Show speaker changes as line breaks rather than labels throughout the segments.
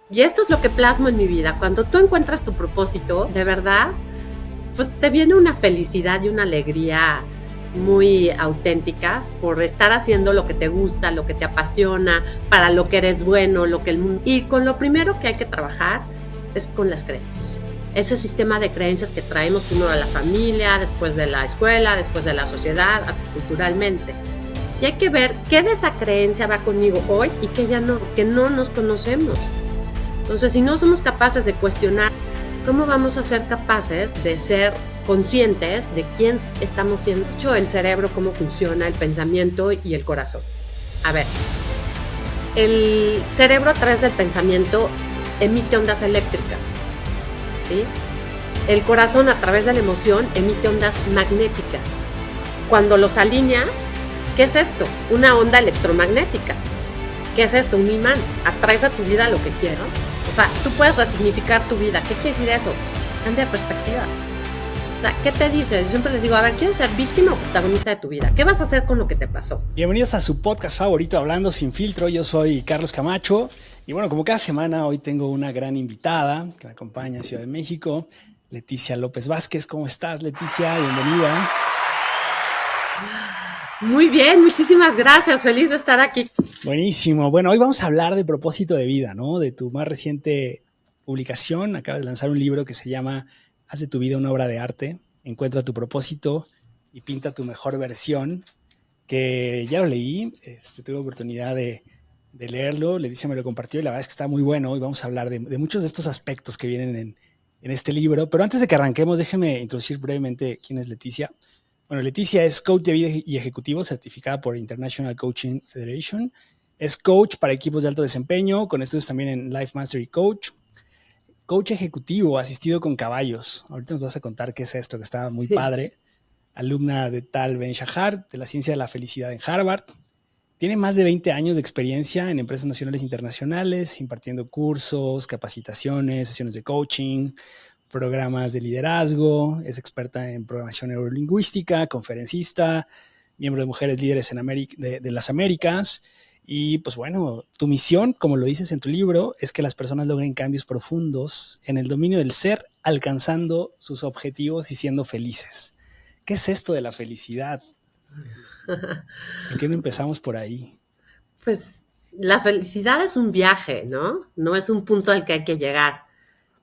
Y esto es lo que plasmo en mi vida. Cuando tú encuentras tu propósito, de verdad, pues te viene una felicidad y una alegría muy auténticas por estar haciendo lo que te gusta, lo que te apasiona, para lo que eres bueno, lo que el mundo... Y con lo primero que hay que trabajar es con las creencias. Ese sistema de creencias que traemos primero a la familia, después de la escuela, después de la sociedad, hasta culturalmente. Y hay que ver qué de esa creencia va conmigo hoy y qué ya no, que no nos conocemos. Entonces, si no somos capaces de cuestionar, ¿cómo vamos a ser capaces de ser conscientes de quién estamos siendo? El cerebro, cómo funciona, el pensamiento y el corazón. A ver, el cerebro a través del pensamiento emite ondas eléctricas, ¿sí? El corazón a través de la emoción emite ondas magnéticas. Cuando los alineas, ¿qué es esto? Una onda electromagnética. ¿Qué es esto? Un imán. Atraes a tu vida lo que quiero. O sea, tú puedes resignificar tu vida. ¿Qué quiere decir eso? Cambia de perspectiva. O sea, ¿qué te dices? Yo siempre les digo, a ver, ¿quieres ser víctima o protagonista de tu vida? ¿Qué vas a hacer con lo que te pasó?
Bienvenidos a su podcast favorito, Hablando Sin Filtro. Yo soy Carlos Camacho y bueno, como cada semana, hoy tengo una gran invitada que me acompaña en Ciudad de México, Leticia López Vázquez. ¿Cómo estás, Leticia? Bienvenida.
Muy bien, muchísimas gracias. Feliz de estar aquí.
Buenísimo. Bueno, hoy vamos a hablar de propósito de vida, ¿no? De tu más reciente publicación. Acabas de lanzar un libro que se llama Haz de tu vida una obra de arte. Encuentra tu propósito y pinta tu mejor versión, que ya lo leí, tuve oportunidad de leerlo, Leticia me lo compartió y la verdad es que está muy bueno. Hoy vamos a hablar de muchos de estos aspectos que vienen en este libro, pero antes de que arranquemos, déjenme introducir brevemente quién es Leticia. Bueno, Leticia es coach de vida y ejecutivo certificada por International Coaching Federation. Es coach para equipos de alto desempeño, con estudios también en Life Mastery Coach. Coach ejecutivo asistido con caballos. Ahorita nos vas a contar qué es esto, que está muy padre. Alumna de Tal Ben Shahar, de la ciencia de la felicidad en Harvard. Tiene más de 20 años de experiencia en empresas nacionales e internacionales, impartiendo cursos, capacitaciones, sesiones de coaching, programas de liderazgo. Es experta en programación neurolingüística, conferencista, miembro de Mujeres Líderes en de las Américas. Y pues bueno, tu misión, como lo dices en tu libro, es que las personas logren cambios profundos en el dominio del ser, alcanzando sus objetivos y siendo felices. ¿Qué es esto de la felicidad? ¿Por qué no empezamos por ahí?
Pues la felicidad es un viaje, ¿no? No es un punto al que hay que llegar.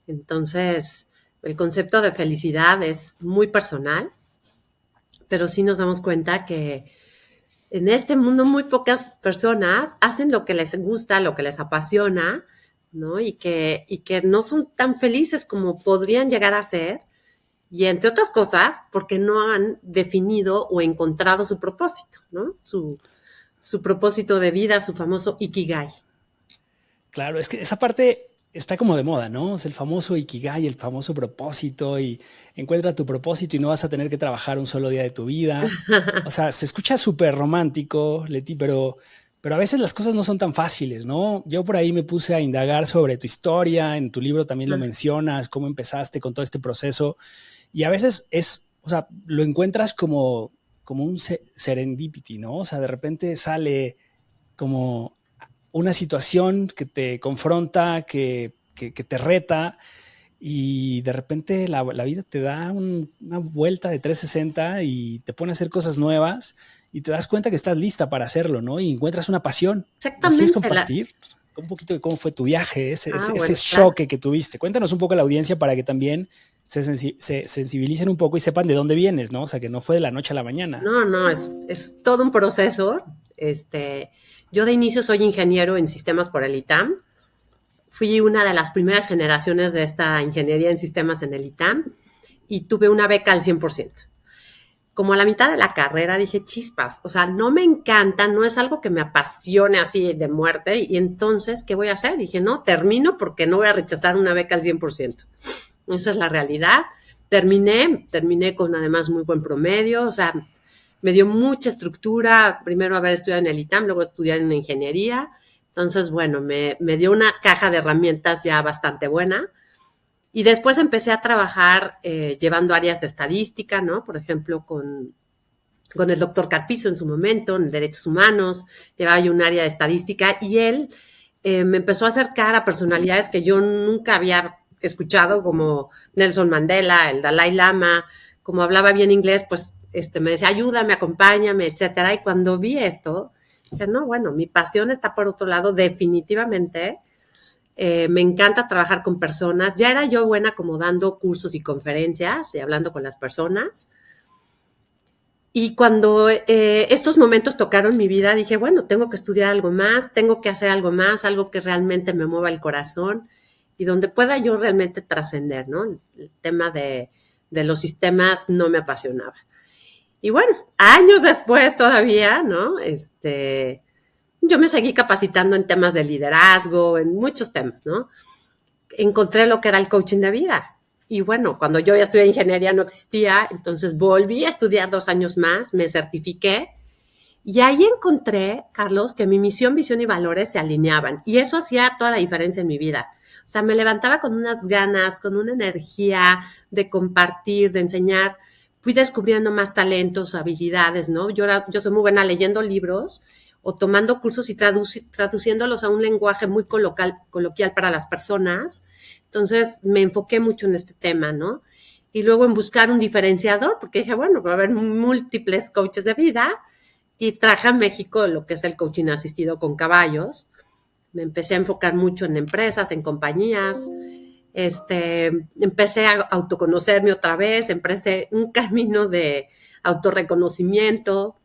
Entonces, el concepto de felicidad es muy personal, pero sí nos damos cuenta que en este mundo muy pocas personas hacen lo que les gusta, lo que les apasiona, ¿no? Y que no son tan felices como podrían llegar a ser. Y entre otras cosas, porque no han definido o encontrado su propósito, ¿no? Su propósito de vida, su famoso Ikigai.
Claro, es que esa parte está como de moda, ¿no? Es el famoso Ikigai, el famoso propósito y encuentra tu propósito y no vas a tener que trabajar un solo día de tu vida. O sea, se escucha súper romántico, Leti, pero a veces las cosas no son tan fáciles, ¿no? Yo por ahí me puse a indagar sobre tu historia, en tu libro también lo mencionas, cómo empezaste con todo este proceso y a veces o sea, lo encuentras como un serendipity, ¿no? O sea, de repente sale como una situación que te confronta, que te reta y de repente la vida te da una vuelta de 360 y te pone a hacer cosas nuevas y te das cuenta que estás lista para hacerlo, ¿no? Y encuentras una pasión. ¿Nos quieres
Exactamente.
compartir un poquito de cómo fue tu viaje, ese
Bueno, claro.
choque que tuviste? Cuéntanos un poco a la audiencia para que también se sensibilicen un poco y sepan de dónde vienes, ¿no? O sea, que no fue de la noche a la mañana.
No, es todo un proceso. Yo de inicio soy ingeniero en sistemas por el ITAM. Fui una de las primeras generaciones de esta ingeniería en sistemas en el ITAM y tuve una beca al 100%. Como a la mitad de la carrera dije, chispas, o sea, no me encanta, no es algo que me apasione así de muerte, y entonces, ¿qué voy a hacer? Dije, no, termino porque no voy a rechazar una beca al 100%. Esa es la realidad. Terminé con además muy buen promedio, o sea, me dio mucha estructura, primero haber estudiado en el ITAM, luego estudiar en ingeniería, entonces, bueno, me dio una caja de herramientas ya bastante buena. Y después empecé a trabajar llevando áreas de estadística, ¿no? Por ejemplo, con el doctor Carpizo en su momento, en derechos humanos, llevaba yo un área de estadística y él me empezó a acercar a personalidades que yo nunca había escuchado, como Nelson Mandela, el Dalai Lama. Como hablaba bien inglés, pues me decía, ayúdame, acompáñame, etcétera. Y cuando vi esto, dije, no, bueno, mi pasión está por otro lado, definitivamente. Me encanta trabajar con personas. Ya era yo buena como dando cursos y conferencias y hablando con las personas. Y cuando estos momentos tocaron mi vida, dije, bueno, tengo que estudiar algo más, tengo que hacer algo más, algo que realmente me mueva el corazón y donde pueda yo realmente trascender, ¿no? El tema de los sistemas no me apasionaba. Y bueno, años después todavía, ¿no? Yo me seguí capacitando en temas de liderazgo, en muchos temas, ¿no? Encontré lo que era el coaching de vida. Y bueno, cuando yo ya estudié ingeniería no existía, entonces volví a estudiar 2 años más, me certifiqué y ahí encontré, Carlos, que mi misión, visión y valores se alineaban y eso hacía toda la diferencia en mi vida. O sea, me levantaba con unas ganas, con una energía de compartir, de enseñar. Fui descubriendo más talentos, habilidades, ¿no? Yo soy muy buena leyendo libros o tomando cursos y traduciéndolos a un lenguaje muy coloquial para las personas. Entonces me enfoqué mucho en este tema, ¿no? Y luego en buscar un diferenciador, porque dije, bueno, va a haber múltiples coaches de vida y traje a México lo que es el coaching asistido con caballos. Me empecé a enfocar mucho en empresas, en compañías. Empecé a autoconocerme otra vez, empecé un camino de autorreconocimiento,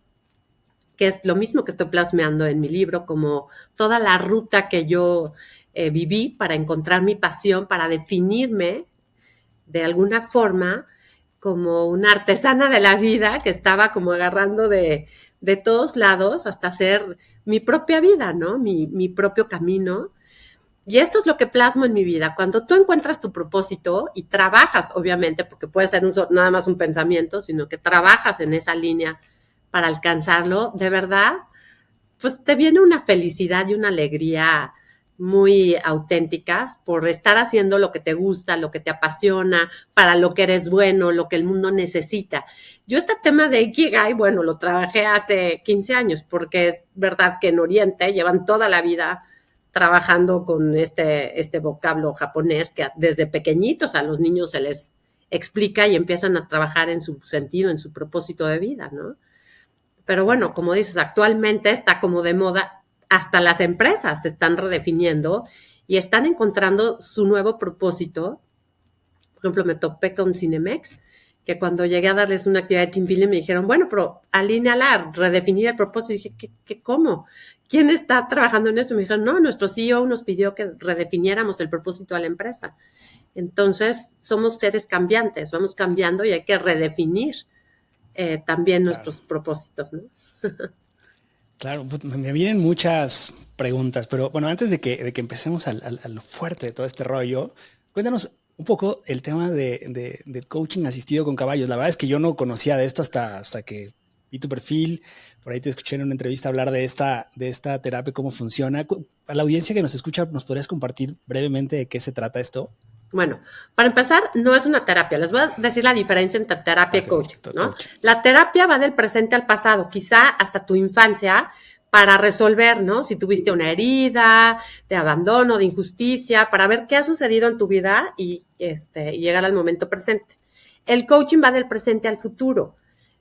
que es lo mismo que estoy plasmeando en mi libro, como toda la ruta que yo viví para encontrar mi pasión, para definirme de alguna forma como una artesana de la vida que estaba como agarrando de todos lados hasta hacer mi propia vida, ¿no? Mi propio camino. Y esto es lo que plasmo en mi vida. Cuando tú encuentras tu propósito y trabajas, obviamente, porque puede ser nada más un pensamiento, sino que trabajas en esa línea para alcanzarlo, de verdad, pues te viene una felicidad y una alegría muy auténticas por estar haciendo lo que te gusta, lo que te apasiona, para lo que eres bueno, lo que el mundo necesita. Yo este tema de Ikigai, bueno, lo trabajé hace 15 años, porque es verdad que en Oriente llevan toda la vida trabajando con este vocablo japonés que desde pequeñitos a los niños se les explica y empiezan a trabajar en su sentido, en su propósito de vida, ¿no? Pero bueno, como dices, actualmente está como de moda, hasta las empresas se están redefiniendo y están encontrando su nuevo propósito. Por ejemplo, me topé con Cinemex, que cuando llegué a darles una actividad de team building me dijeron, bueno, pero alíneala, redefinir el propósito. Y dije, ¿cómo? ¿Quién está trabajando en eso? Me dijeron, no, nuestro CEO nos pidió que redefiniéramos el propósito de la empresa. Entonces, somos seres cambiantes, vamos cambiando y hay que redefinir también nuestros propósitos, ¿no?
Claro, pues me vienen muchas preguntas, pero bueno, antes de que empecemos a lo fuerte de todo este rollo, cuéntanos un poco el tema de coaching asistido con caballos. La verdad es que yo no conocía de esto hasta que vi tu perfil, por ahí te escuché en una entrevista hablar de esta terapia, cómo funciona. Para la audiencia que nos escucha, ¿nos podrías compartir brevemente de qué se trata esto?
Bueno, para empezar, no es una terapia. Les voy a decir la diferencia entre terapia y coaching, ¿no? La terapia va del presente al pasado, quizá hasta tu infancia, para resolver, ¿no? Si tuviste una herida de abandono, de injusticia, para ver qué ha sucedido en tu vida y llegar al momento presente. El coaching va del presente al futuro.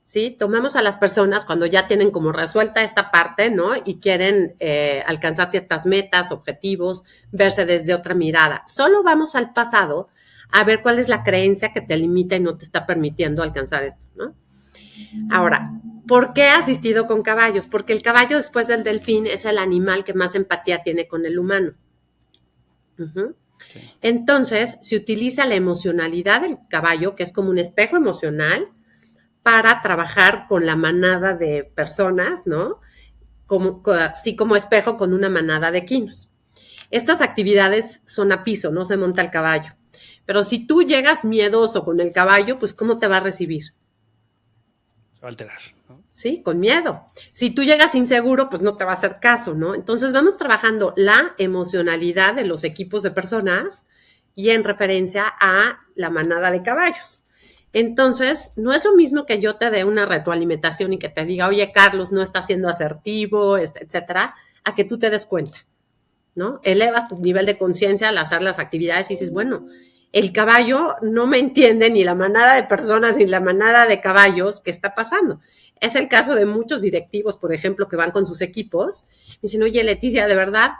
¿Sí? Tomemos a las personas cuando ya tienen como resuelta esta parte, ¿no? Y quieren alcanzar ciertas metas, objetivos, verse desde otra mirada. Solo vamos al pasado a ver cuál es la creencia que te limita y no te está permitiendo alcanzar esto, ¿no? Ahora, ¿por qué asistido con caballos? Porque el caballo, después del delfín, es el animal que más empatía tiene con el humano. Sí. Entonces, se utiliza la emocionalidad del caballo, que es como un espejo emocional, para trabajar con la manada de personas, ¿no? Así como espejo con una manada de equinos. Estas actividades son a piso, no se monta el caballo. Pero si tú llegas miedoso con el caballo, pues ¿cómo te va a recibir?
Se va a alterar, ¿no?
Sí, con miedo. Si tú llegas inseguro, pues no te va a hacer caso, ¿no? Entonces vamos trabajando la emocionalidad de los equipos de personas y en referencia a la manada de caballos. Entonces, no es lo mismo que yo te dé una retroalimentación y que te diga, oye, Carlos, no está siendo asertivo, etcétera, a que tú te des cuenta, ¿no? Elevas tu nivel de conciencia al hacer las actividades y dices, bueno, el caballo no me entiende ni la manada de personas ni la manada de caballos, ¿qué está pasando? Es el caso de muchos directivos, por ejemplo, que van con sus equipos y dicen, oye, Leticia, de verdad,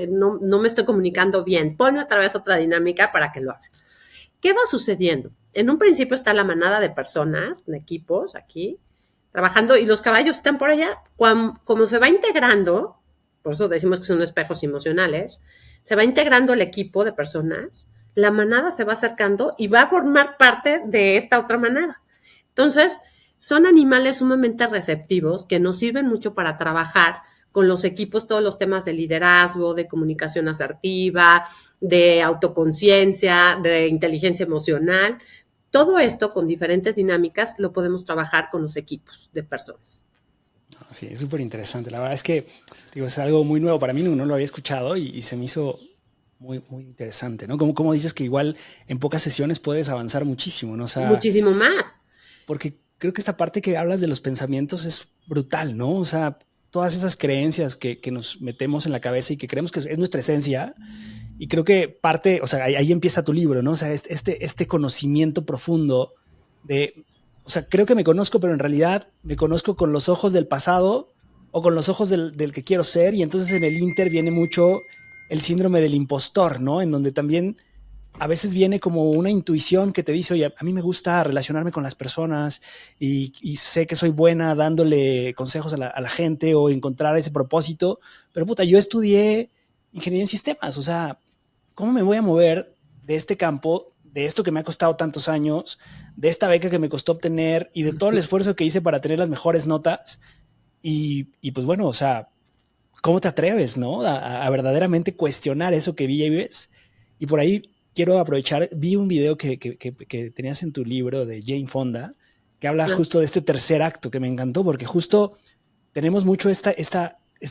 no me estoy comunicando bien, ponme otra vez otra dinámica para que lo haga. ¿Qué va sucediendo? En un principio está la manada de personas, de equipos aquí, trabajando y los caballos están por allá. Como se va integrando, por eso decimos que son espejos emocionales, se va integrando el equipo de personas, la manada se va acercando y va a formar parte de esta otra manada. Entonces, son animales sumamente receptivos que nos sirven mucho para trabajar con los equipos todos los temas de liderazgo, de comunicación asertiva, de autoconciencia, de inteligencia emocional. Todo esto con diferentes dinámicas lo podemos trabajar con los equipos de personas.
Sí, es súper interesante. La verdad es que digo, es algo muy nuevo para mí, no lo había escuchado y se me hizo muy, muy interesante, ¿no? Como dices que igual en pocas sesiones puedes avanzar muchísimo, ¿no? O sea,
muchísimo más.
porque creo que esta parte que hablas de los pensamientos es brutal, ¿no? O sea, todas esas creencias que nos metemos en la cabeza y que creemos que es nuestra esencia. Y creo que parte, o sea, ahí empieza tu libro, ¿no? O sea, este conocimiento profundo de, o sea, creo que me conozco, pero en realidad me conozco con los ojos del pasado o con los ojos del que quiero ser. Y entonces en el Inter viene mucho el síndrome del impostor, ¿no? En donde también a veces viene como una intuición que te dice, oye, a mí me gusta relacionarme con las personas y sé que soy buena dándole consejos a la gente o encontrar ese propósito, pero puta, yo estudié ingeniería en sistemas, o sea, ¿cómo me voy a mover de este campo, de esto que me ha costado tantos años, de esta beca que me costó obtener y de todo el esfuerzo que hice para tener las mejores notas? Y pues bueno, o sea, ¿cómo te atreves, no? A verdaderamente cuestionar eso que vives. Y por ahí quiero aprovechar, vi un video que tenías en tu libro de Jane Fonda, que habla justo de este tercer acto, que me encantó, porque justo tenemos mucho este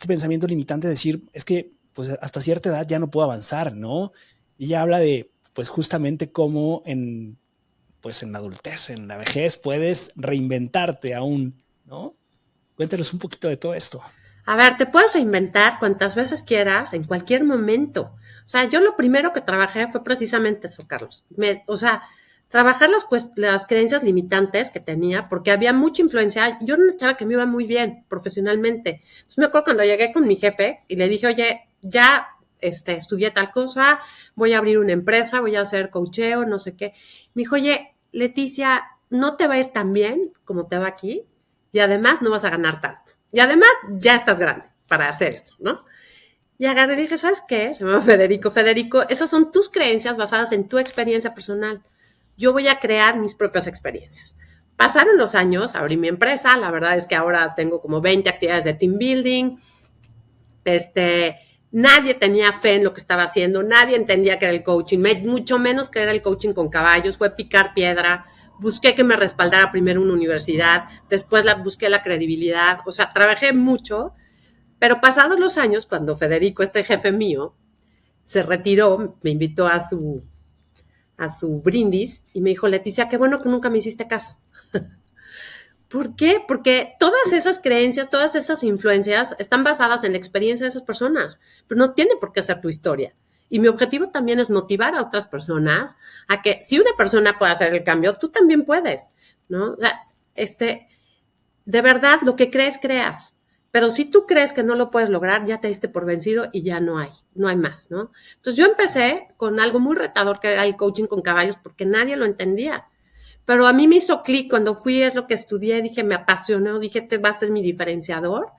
pensamiento limitante de decir, es que pues hasta cierta edad ya no puedo avanzar, ¿no? Y ella habla de, pues justamente cómo pues en la adultez, en la vejez, puedes reinventarte aún, ¿no? Cuéntanos un poquito de todo esto.
A ver, te puedes reinventar cuantas veces quieras, en cualquier momento. O sea, yo lo primero que trabajé fue precisamente eso, Carlos. O sea, trabajar las creencias limitantes que tenía, porque había mucha influencia. Yo era una chava que me iba muy bien profesionalmente. Entonces me acuerdo cuando llegué con mi jefe y le dije, oye, ya estudié tal cosa, voy a abrir una empresa, voy a hacer coacheo, no sé qué. Me dijo, oye, Leticia, no te va a ir tan bien como te va aquí y además no vas a ganar tanto. Y además ya estás grande para hacer esto, ¿no? Y agarré y dije, ¿sabes qué? Se llama Federico. Federico, esas son tus creencias basadas en tu experiencia personal. Yo voy a crear mis propias experiencias. Pasaron los años, abrí mi empresa, la verdad es que ahora tengo como 20 actividades de team building. Nadie tenía fe en lo que estaba haciendo, nadie entendía que era el coaching, mucho menos que era el coaching con caballos, fue picar piedra. Busqué que me respaldara primero una universidad, después busqué la credibilidad, o sea, trabajé mucho, pero pasados los años, cuando Federico, este jefe mío, se retiró, me invitó a su brindis y me dijo, Leticia, qué bueno que nunca me hiciste caso. ¿Por qué? Porque todas esas creencias, todas esas influencias están basadas en la experiencia de esas personas, pero no tiene por qué ser tu historia. Y mi objetivo también es motivar a otras personas a que si una persona puede hacer el cambio, tú también puedes, ¿no? O sea, de verdad, lo que crees, creas. Pero si tú crees que no lo puedes lograr, ya te diste por vencido y ya no hay más, ¿no? Entonces yo empecé con algo muy retador que era el coaching con caballos porque nadie lo entendía. Pero a mí me hizo clic cuando fui, es lo que estudié, dije, me apasionó, dije, este va a ser mi diferenciador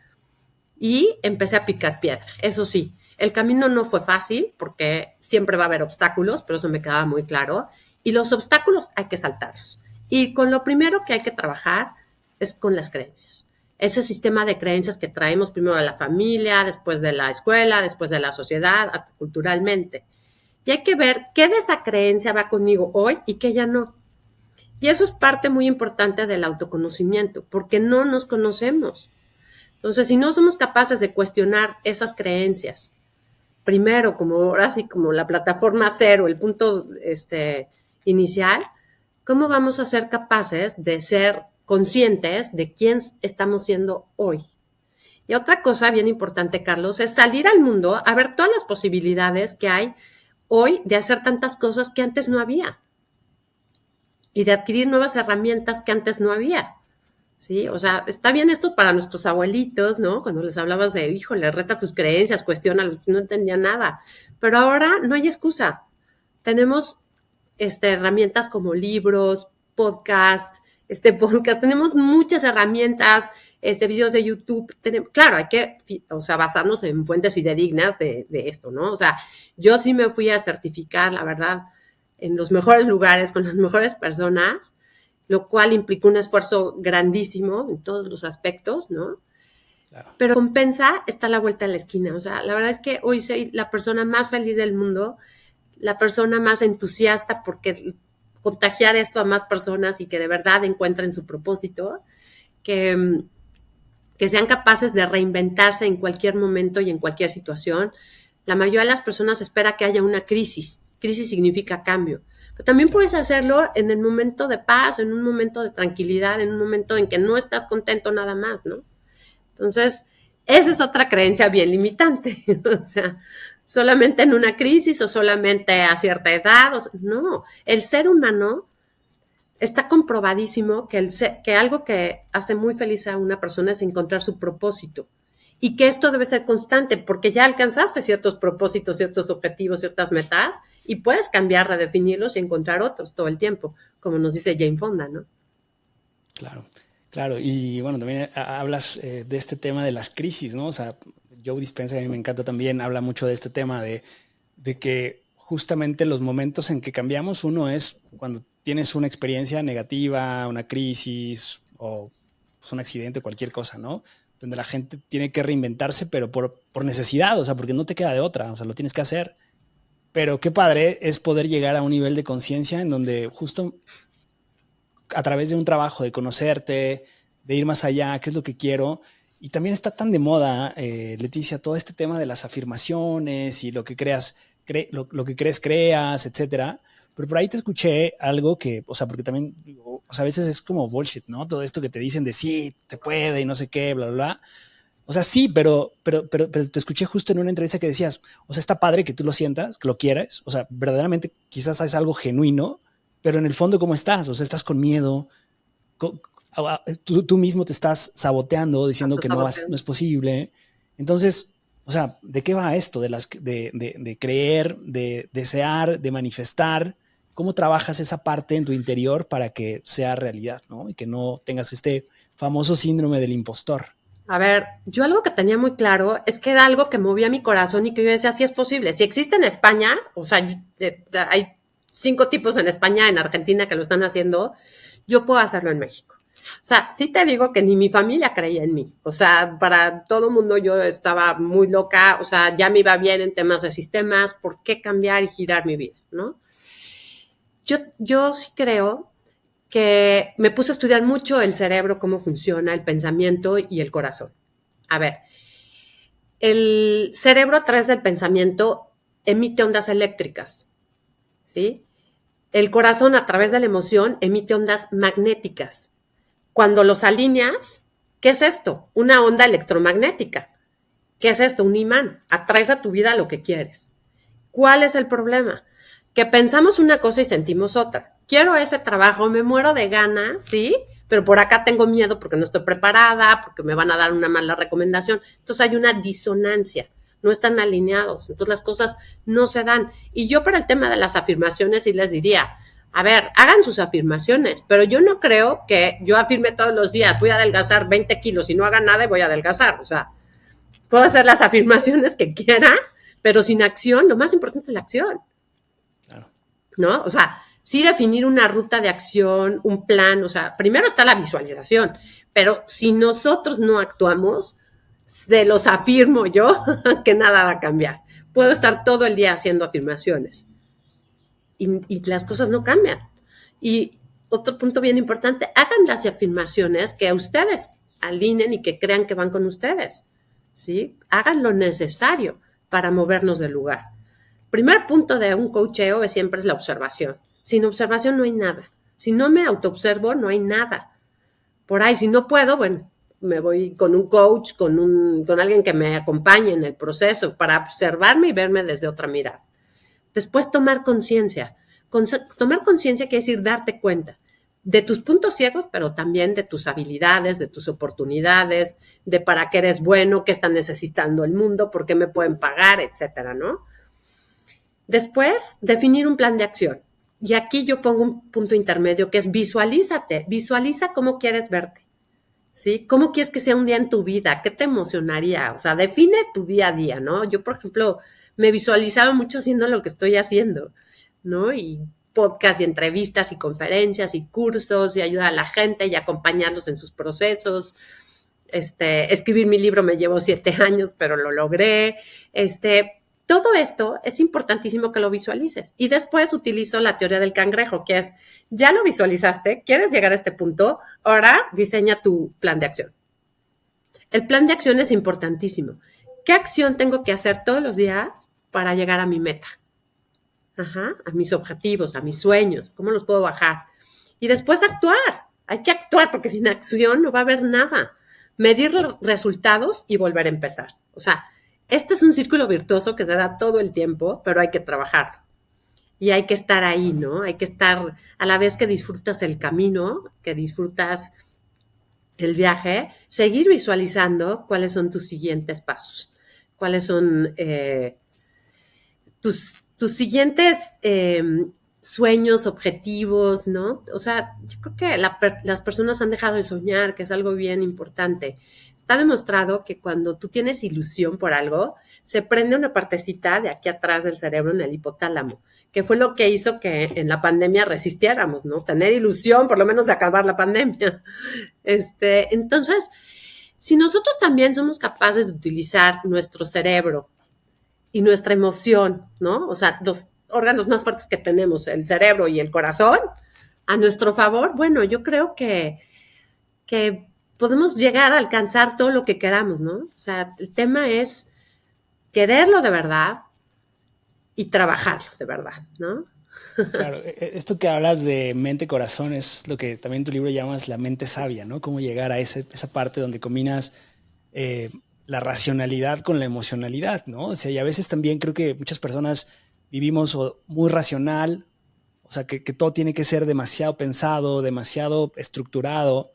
y empecé a picar piedra. Eso sí, el camino no fue fácil porque siempre va a haber obstáculos, pero eso me quedaba muy claro. Y los obstáculos hay que saltarlos. Y con lo primero que hay que trabajar es con las creencias. Ese sistema de creencias que traemos primero de la familia, después de la escuela, después de la sociedad, hasta culturalmente. Y hay que ver qué de esa creencia va conmigo hoy y qué ya no. Y eso es parte muy importante del autoconocimiento, porque no nos conocemos. Entonces, si no somos capaces de cuestionar esas creencias, primero, como ahora sí, como la plataforma cero, el punto inicial, ¿cómo vamos a ser capaces de ser conscientes de quién estamos siendo hoy? Y otra cosa bien importante, Carlos, es salir al mundo a ver todas las posibilidades que hay hoy de hacer tantas cosas que antes no había y de adquirir nuevas herramientas que antes no había. Sí, o sea, está bien esto para nuestros abuelitos, ¿no? Cuando les hablabas de, híjole, reta tus creencias, cuestiónalas, no entendía nada. Pero ahora no hay excusa. Tenemos herramientas como libros, podcast, tenemos muchas herramientas, videos de YouTube. Claro, hay que, o sea, basarnos en fuentes fidedignas de esto, ¿no? O sea, yo sí me fui a certificar, la verdad, en los mejores lugares, con las mejores personas, lo cual implicó un esfuerzo grandísimo en todos los aspectos, ¿no? Claro. Pero compensa, está a la vuelta de la esquina. O sea, la verdad es que hoy soy la persona más feliz del mundo, la persona más entusiasta porque contagiar esto a más personas y que de verdad encuentren su propósito, que sean capaces de reinventarse en cualquier momento y en cualquier situación. La mayoría de las personas espera que haya una crisis. Crisis significa cambio. Pero también puedes hacerlo en el momento de paz, en un momento de tranquilidad, en un momento en que no estás contento nada más, ¿no? Entonces, esa es otra creencia bien limitante. O sea, solamente en una crisis o solamente a cierta edad. No, el ser humano está comprobadísimo que algo que hace muy feliz a una persona es encontrar su propósito. Y que esto debe ser constante, porque ya alcanzaste ciertos propósitos, ciertos objetivos, ciertas metas, y puedes cambiar, redefinirlos y encontrar otros todo el tiempo, como nos dice Jane Fonda, ¿no?
Claro, claro. Y bueno, también hablas de este tema de las crisis, ¿no? O sea, Joe Dispenza, a mí me encanta también, habla mucho de este tema de que justamente los momentos en que cambiamos, uno es cuando tienes una experiencia negativa, una crisis o pues, un accidente, cualquier cosa, ¿no? Donde la gente tiene que reinventarse, pero por necesidad, o sea, porque no te queda de otra, o sea, lo tienes que hacer. Pero qué padre es poder llegar a un nivel de conciencia en donde justo a través de un trabajo, de conocerte, de ir más allá, qué es lo que quiero. Y también está tan de moda, Leticia, todo este tema de las afirmaciones y lo que creas, lo que crees, creas, etcétera. Pero por ahí te escuché algo que, o sea, porque también, o sea, a veces es como bullshit, ¿no? Todo esto que te dicen de sí, te puede y no sé qué, bla, bla, bla. O sea, sí, pero te escuché justo en una entrevista que decías, o sea, está padre que tú lo sientas, que lo quieras, o sea, verdaderamente quizás es algo genuino, pero en el fondo, ¿cómo estás? O sea, estás con miedo, tú mismo te estás saboteando, diciendo que no es posible. Entonces, o sea, ¿de qué va esto? De creer, de desear, de manifestar. ¿Cómo trabajas esa parte en tu interior para que sea realidad, ¿no? Y que no tengas este famoso síndrome del impostor.
A ver, yo algo que tenía muy claro es que era algo que movía mi corazón y que yo decía, sí es posible. Si existe en España, o sea, hay 5 tipos en España, en Argentina que lo están haciendo, yo puedo hacerlo en México. O sea, sí te digo que ni mi familia creía en mí. O sea, para todo el mundo yo estaba muy loca, o sea, ya me iba bien en temas de sistemas, ¿por qué cambiar y girar mi vida, no? Yo sí creo que me puse a estudiar mucho el cerebro, cómo funciona, el pensamiento y el corazón. A ver, el cerebro a través del pensamiento emite ondas eléctricas, ¿sí? El corazón a través de la emoción emite ondas magnéticas. Cuando los alineas, ¿qué es esto? Una onda electromagnética. ¿Qué es esto? Un imán. Atraes a tu vida lo que quieres. ¿Cuál es el problema? Que pensamos una cosa y sentimos otra. Quiero ese trabajo, me muero de ganas, ¿sí? Pero por acá tengo miedo porque no estoy preparada, porque me van a dar una mala recomendación. Entonces hay una disonancia, no están alineados. Entonces las cosas no se dan. Y yo para el tema de las afirmaciones sí les diría, a ver, hagan sus afirmaciones, pero yo no creo que yo afirme todos los días, voy a adelgazar 20 kilos y no haga nada y voy a adelgazar. O sea, puedo hacer las afirmaciones que quiera, pero sin acción, lo más importante es la acción. ¿No? O sea, sí definir una ruta de acción, un plan, o sea, primero está la visualización, pero si nosotros no actuamos, se los afirmo yo que nada va a cambiar. Puedo estar todo el día haciendo afirmaciones y las cosas no cambian. Y otro punto bien importante, hagan las afirmaciones que a ustedes alineen y que crean que van con ustedes, ¿sí? Hagan lo necesario para movernos del lugar. Primer punto de un coacheo siempre es la observación. Sin observación no hay nada. Si no me autoobservo, no hay nada. Por ahí, si no puedo, bueno, me voy con un coach, con alguien que me acompañe en el proceso para observarme y verme desde otra mirada. Después tomar conciencia. Tomar conciencia quiere decir darte cuenta de tus puntos ciegos, pero también de tus habilidades, de tus oportunidades, de para qué eres bueno, qué está necesitando el mundo, por qué me pueden pagar, etcétera, ¿no? Después, definir un plan de acción. Y aquí yo pongo un punto intermedio que es visualízate, visualiza cómo quieres verte, ¿sí? ¿Cómo quieres que sea un día en tu vida? ¿Qué te emocionaría? O sea, define tu día a día, ¿no? Yo, por ejemplo, me visualizaba mucho haciendo lo que estoy haciendo, ¿no? Y podcast y entrevistas y conferencias y cursos y ayudar a la gente y acompañarlos en sus procesos. Escribir mi libro me llevó 7 años, pero lo logré. Todo esto es importantísimo que lo visualices. Y después utilizo la teoría del cangrejo, que es, ya lo visualizaste, quieres llegar a este punto, ahora diseña tu plan de acción. El plan de acción es importantísimo. ¿Qué acción tengo que hacer todos los días para llegar a mi meta? A mis objetivos, a mis sueños, ¿cómo los puedo bajar? Y después actuar. Hay que actuar porque sin acción no va a haber nada. Medir los resultados y volver a empezar. O sea, este es un círculo virtuoso que se da todo el tiempo, pero hay que trabajar. Y hay que estar ahí, ¿no? Hay que estar a la vez que disfrutas el camino, que disfrutas el viaje, seguir visualizando cuáles son tus siguientes pasos, cuáles son tus siguientes sueños, objetivos, ¿no? O sea, yo creo que las personas han dejado de soñar, que es algo bien importante. Está demostrado que cuando tú tienes ilusión por algo, se prende una partecita de aquí atrás del cerebro en el hipotálamo, que fue lo que hizo que en la pandemia resistiéramos, ¿no? Tener ilusión, por lo menos de acabar la pandemia. Entonces, si nosotros también somos capaces de utilizar nuestro cerebro y nuestra emoción, ¿no? O sea, los órganos más fuertes que tenemos, el cerebro y el corazón, a nuestro favor, bueno, yo creo que podemos llegar a alcanzar todo lo que queramos, ¿no? O sea, el tema es quererlo de verdad y trabajarlo de verdad, ¿no?
Claro, esto que hablas de mente-corazón es lo que también en tu libro llamas la mente sabia, ¿no? Cómo llegar a esa parte donde combinas la racionalidad con la emocionalidad, ¿no? O sea, y a veces también creo que muchas personas vivimos muy racional, o sea, que todo tiene que ser demasiado pensado, demasiado estructurado,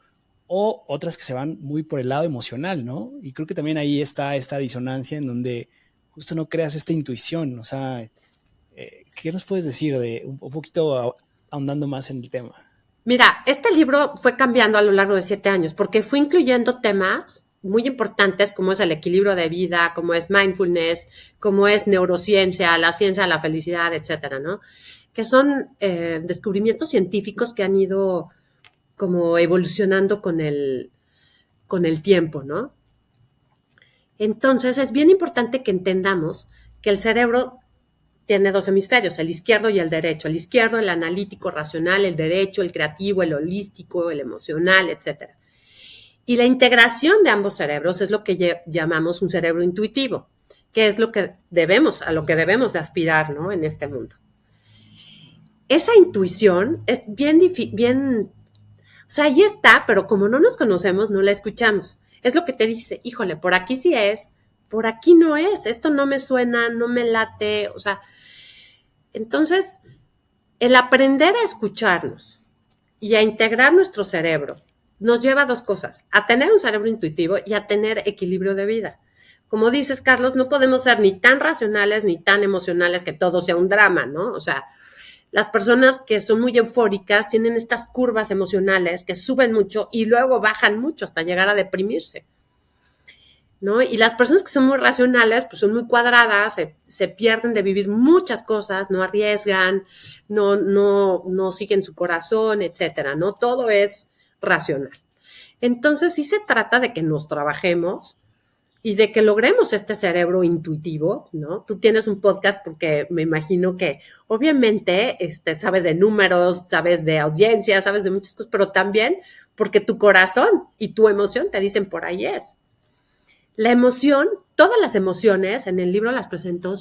o otras que se van muy por el lado emocional, ¿no? Y creo que también ahí está esta disonancia en donde justo no creas esta intuición, o sea, ¿qué nos puedes decir de un poquito ahondando más en el tema?
Mira, este libro fue cambiando a lo largo de 7 años porque fue incluyendo temas muy importantes como es el equilibrio de vida, como es mindfulness, como es neurociencia, la ciencia de la felicidad, etcétera, ¿no? Que son descubrimientos científicos que han ido como evolucionando con el tiempo, ¿no? Entonces, es bien importante que entendamos que el cerebro tiene 2 hemisferios, el izquierdo y el derecho. El izquierdo, el analítico, racional, el derecho, el creativo, el holístico, el emocional, etcétera. Y la integración de ambos cerebros es lo que llamamos un cerebro intuitivo, que es a lo que debemos de aspirar, ¿no? En este mundo. Esa intuición es bien, o sea, ahí está, pero como no nos conocemos, no la escuchamos. Es lo que te dice, híjole, por aquí sí es, por aquí no es, esto no me suena, no me late, o sea, entonces, el aprender a escucharnos y a integrar nuestro cerebro nos lleva a 2 cosas, a tener un cerebro intuitivo y a tener equilibrio de vida. Como dices, Carlos, no podemos ser ni tan racionales ni tan emocionales que todo sea un drama, ¿no? O sea, las personas que son muy eufóricas tienen estas curvas emocionales que suben mucho y luego bajan mucho hasta llegar a deprimirse, ¿no? Y las personas que son muy racionales, pues son muy cuadradas, se pierden de vivir muchas cosas, no arriesgan, no siguen su corazón, etcétera, ¿no? Todo es racional. Entonces, sí se trata de que nos trabajemos y de que logremos este cerebro intuitivo, ¿no? Tú tienes un podcast porque me imagino que obviamente sabes de números, sabes de audiencia, sabes de muchas cosas, pero también porque tu corazón y tu emoción te dicen por ahí es. La emoción, todas las emociones, en el libro las presento,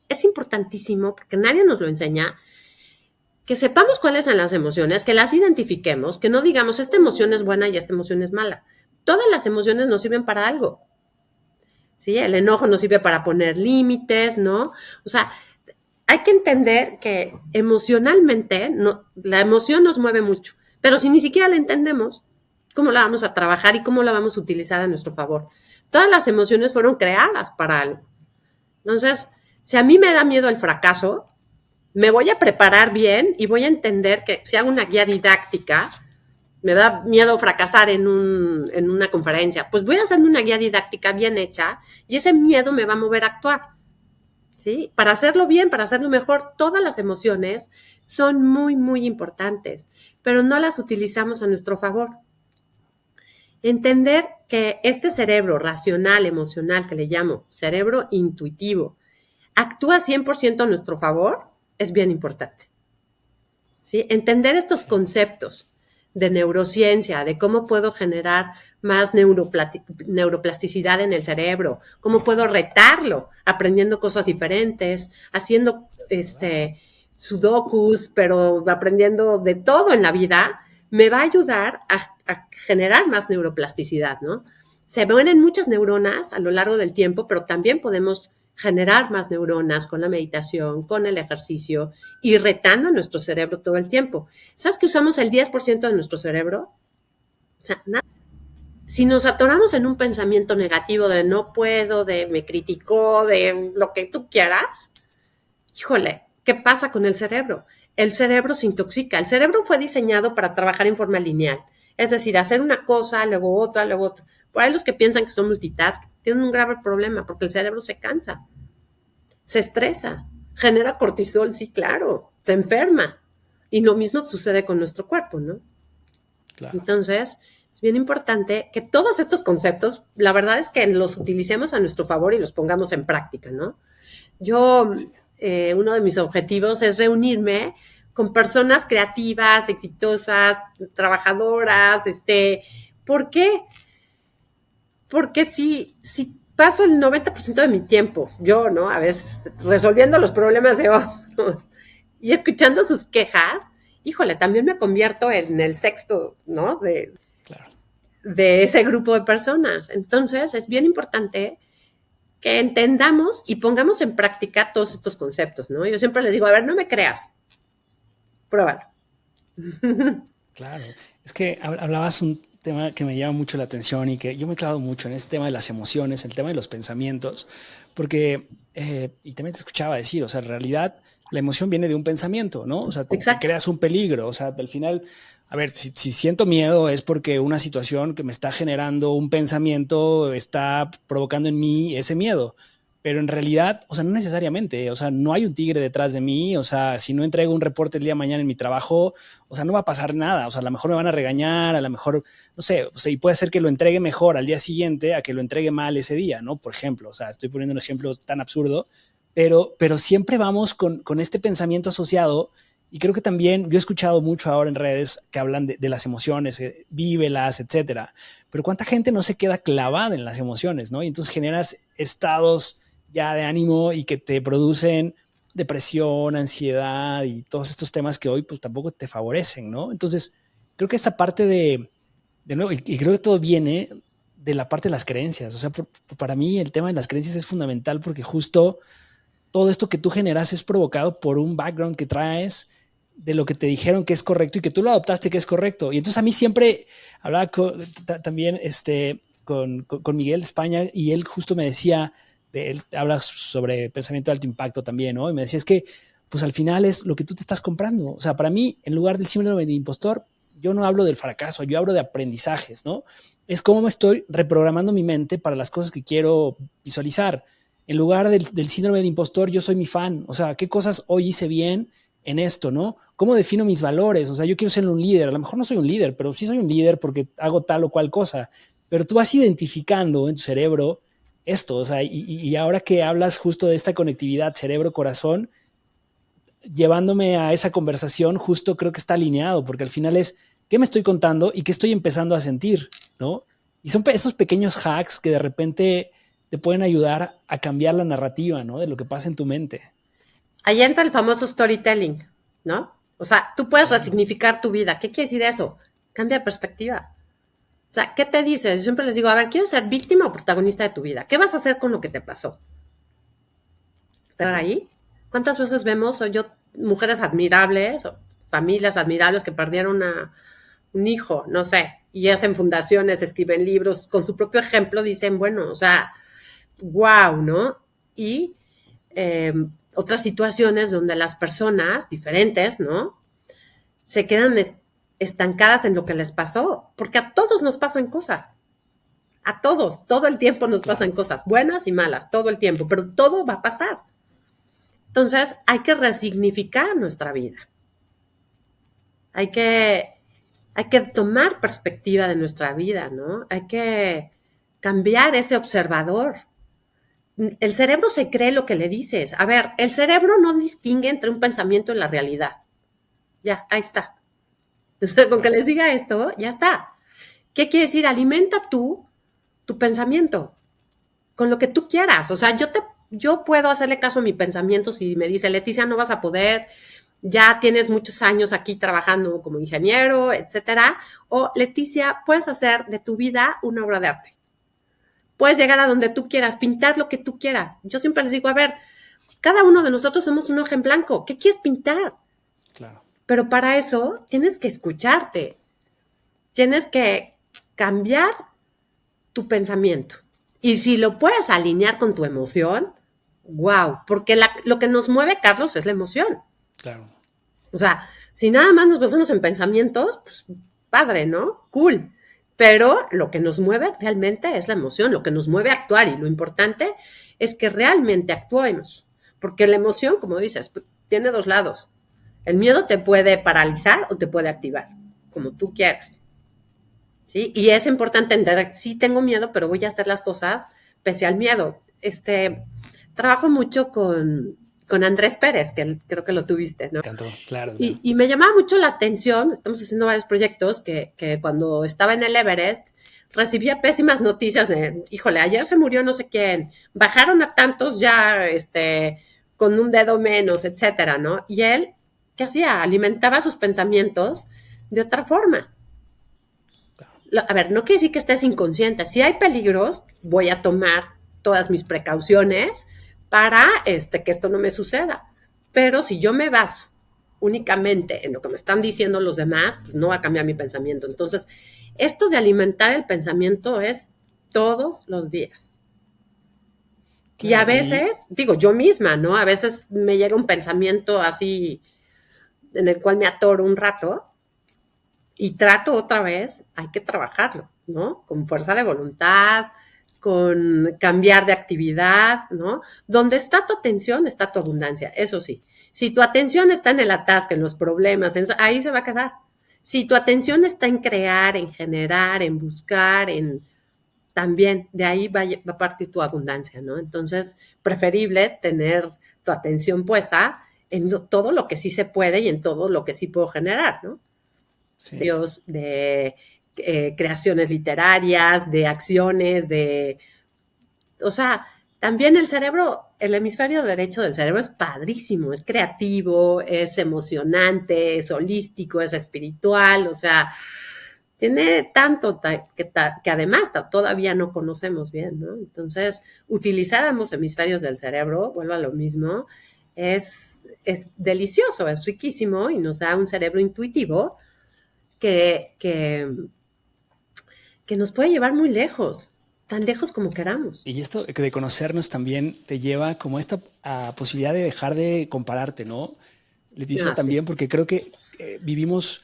es importantísimo porque nadie nos lo enseña, que sepamos cuáles son las emociones, que las identifiquemos, que no digamos esta emoción es buena y esta emoción es mala. todas las emociones nos sirven para algo. ¿Sí? El enojo nos sirve para poner límites, ¿no? O sea, hay que entender que emocionalmente la emoción nos mueve mucho, pero si ni siquiera la entendemos, ¿cómo la vamos a trabajar y cómo la vamos a utilizar a nuestro favor? Todas las emociones fueron creadas para algo. Entonces, si a mí me da miedo el fracaso, me voy a preparar bien y voy a entender que si hago una guía didáctica, me da miedo fracasar en una conferencia, pues voy a hacerme una guía didáctica bien hecha y ese miedo me va a mover a actuar. ¿Sí? Para hacerlo bien, para hacerlo mejor, todas las emociones son muy, muy importantes, pero no las utilizamos a nuestro favor. Entender que este cerebro racional, emocional, que le llamo cerebro intuitivo, actúa 100% a nuestro favor, es bien importante. ¿Sí? Entender estos conceptos de neurociencia, de cómo puedo generar más neuroplasticidad en el cerebro, cómo puedo retarlo aprendiendo cosas diferentes, haciendo sudokus, pero aprendiendo de todo en la vida, me va a ayudar a generar más neuroplasticidad, ¿no? Se mueren muchas neuronas a lo largo del tiempo, pero también podemos generar más neuronas con la meditación, con el ejercicio y retando a nuestro cerebro todo el tiempo. ¿Sabes que usamos el 10% de nuestro cerebro? O sea, nada. Si nos atoramos en un pensamiento negativo de no puedo, de me criticó, de lo que tú quieras, híjole, ¿qué pasa con el cerebro? El cerebro se intoxica. El cerebro fue diseñado para trabajar en forma lineal. Es decir, hacer una cosa, luego otra, luego otra. Por ahí los que piensan que son multitask tienen un grave problema porque el cerebro se cansa, se estresa, genera cortisol, sí, claro, se enferma. Y lo mismo sucede con nuestro cuerpo, ¿no? Claro. Entonces, es bien importante que todos estos conceptos, la verdad es que los utilicemos a nuestro favor y los pongamos en práctica, ¿no? Yo, uno de mis objetivos es reunirme con personas creativas, exitosas, trabajadoras, ¿por qué? Porque si paso el 90% de mi tiempo, yo, ¿no? A veces resolviendo los problemas de otros y escuchando sus quejas, híjole, también me convierto en el sexto, ¿no? De ese grupo de personas. Entonces, es bien importante que entendamos y pongamos en práctica todos estos conceptos, ¿no? Yo siempre les digo, a ver, no me creas, pruébalo.
Claro, es que hablabas un tema que me llama mucho la atención y que yo me he clavado mucho en este tema de las emociones, el tema de los pensamientos, porque, y también te escuchaba decir, o sea, en realidad la emoción viene de un pensamiento, ¿no? O sea, te creas un peligro, o sea, al final, a ver, si siento miedo es porque una situación que me está generando un pensamiento está provocando en mí ese miedo. Pero en realidad, o sea, no necesariamente, o sea, no hay un tigre detrás de mí, o sea, si no entrego un reporte el día de mañana en mi trabajo, o sea, no va a pasar nada, o sea, a lo mejor me van a regañar, a lo mejor, no sé, o sea, y puede ser que lo entregue mejor al día siguiente a que lo entregue mal ese día, ¿no? Por ejemplo, o sea, estoy poniendo un ejemplo tan absurdo, pero siempre vamos con este pensamiento asociado y creo que también yo he escuchado mucho ahora en redes que hablan de las emociones, vívelas, etcétera, pero ¿cuánta gente no se queda clavada en las emociones, ¿no? Y entonces generas estados ya de ánimo y que te producen depresión, ansiedad y todos estos temas que hoy pues tampoco te favorecen, ¿no? Entonces, creo que esta parte de nuevo, y creo que todo viene de la parte de las creencias. O sea, para mí el tema de las creencias es fundamental porque justo todo esto que tú generas es provocado por un background que traes de lo que te dijeron que es correcto y que tú lo adoptaste que es correcto. Y entonces a mí siempre hablaba también con Miguel España y él justo me decía, él habla sobre pensamiento de alto impacto también, ¿no? Y me decía, es que pues al final es lo que tú te estás comprando. O sea, para mí, en lugar del síndrome del impostor, yo no hablo del fracaso, yo hablo de aprendizajes, ¿no? Es cómo me estoy reprogramando mi mente para las cosas que quiero visualizar. En lugar del síndrome del impostor, yo soy mi fan. O sea, ¿qué cosas hoy hice bien en esto, no? ¿Cómo defino mis valores? O sea, yo quiero ser un líder. A lo mejor no soy un líder, pero sí soy un líder porque hago tal o cual cosa. Pero tú vas identificando en tu cerebro esto, o sea, y ahora que hablas justo de esta conectividad cerebro-corazón, llevándome a esa conversación, justo creo que está alineado, porque al final es qué me estoy contando y qué estoy empezando a sentir, ¿no? Y son esos pequeños hacks que de repente te pueden ayudar a cambiar la narrativa, ¿no? De lo que pasa en tu mente.
Ahí entra el famoso storytelling, ¿no? O sea, tú puedes resignificar tu vida. ¿Qué quiere decir eso? Cambia de perspectiva. O sea, ¿qué te dices? Yo siempre les digo, a ver, ¿quieres ser víctima o protagonista de tu vida? ¿Qué vas a hacer con lo que te pasó? Pero ahí, ¿cuántas veces vemos o yo mujeres admirables o familias admirables que perdieron un hijo, no sé, y hacen fundaciones, escriben libros, con su propio ejemplo dicen, bueno, o sea, wow, ¿no? Y eh, otras situaciones donde las personas diferentes, ¿no? Se quedan estancadas en lo que les pasó, porque a todos nos pasan cosas, a todos, todo el tiempo nos pasan cosas, buenas y malas, todo el tiempo, pero todo va a pasar. Entonces hay que resignificar nuestra vida, hay que, hay que tomar perspectiva de nuestra vida, ¿no? Hay que cambiar ese observador. El cerebro se cree lo que le dices. A ver, el cerebro no distingue entre un pensamiento y la realidad. Ya, ahí está. Con que les diga esto, ya está. ¿Qué quiere decir? Alimenta tú tu pensamiento con lo que tú quieras. O sea, yo puedo hacerle caso a mi pensamiento si me dice, Leticia, no vas a poder, ya tienes muchos años aquí trabajando como ingeniero, etcétera. O Leticia, puedes hacer de tu vida una obra de arte. Puedes llegar a donde tú quieras, pintar lo que tú quieras. Yo siempre les digo, a ver, cada uno de nosotros somos un hoja en blanco. ¿Qué quieres pintar?
Claro.
Pero para eso tienes que escucharte. Tienes que cambiar tu pensamiento. Y si lo puedes alinear con tu emoción, wow, porque lo que nos mueve, Carlos, es la emoción.
Claro.
O sea, si nada más nos basamos en pensamientos, pues padre, ¿no? Cool. Pero lo que nos mueve realmente es la emoción, lo que nos mueve a actuar y lo importante es que realmente actuemos. Porque la emoción, como dices, tiene dos lados. El miedo te puede paralizar o te puede activar, como tú quieras. ¿Sí? Y es importante entender, sí tengo miedo, pero voy a hacer las cosas pese al miedo. Trabajo mucho con Andrés Pérez, que creo que lo tuviste, ¿no?
Me encantó, claro.
Y me llamaba mucho la atención, estamos haciendo varios proyectos, que cuando estaba en el Everest, recibía pésimas noticias de, híjole, ayer se murió no sé quién, bajaron a tantos ya, con un dedo menos, etcétera, ¿no? Y él, ¿qué hacía? Alimentaba sus pensamientos de otra forma. A ver, no quiere decir que estés inconsciente. Si hay peligros, voy a tomar todas mis precauciones para que esto no me suceda. Pero si yo me baso únicamente en lo que me están diciendo los demás, pues no va a cambiar mi pensamiento. Entonces, esto de alimentar el pensamiento es todos los días. Claro, y a veces, digo, yo misma, ¿no? A veces me llega un pensamiento así en el cual me atoro un rato y trato otra vez, hay que trabajarlo, ¿no? Con fuerza de voluntad, con cambiar de actividad, ¿no? Donde está tu atención, está tu abundancia, eso sí. Si tu atención está en el atasque, en los problemas, ahí se va a quedar. Si tu atención está en crear, en generar, en buscar, también de ahí va a partir tu abundancia, ¿no? Entonces, preferible tener tu atención puesta en todo lo que sí se puede y en todo lo que sí puedo generar, ¿no? Sí. De creaciones literarias, de acciones, o sea, también el cerebro, el hemisferio derecho del cerebro es padrísimo, es creativo, es emocionante, es holístico, es espiritual, o sea, tiene tanto que además todavía no conocemos bien, ¿no? Entonces, utilizar ambos hemisferios del cerebro, vuelvo a lo mismo, es delicioso, es riquísimo y nos da un cerebro intuitivo que nos puede llevar muy lejos, tan lejos como queramos.
Y esto de conocernos también te lleva como esta posibilidad de dejar de compararte, ¿no? Leticia, también, sí. Porque creo que vivimos,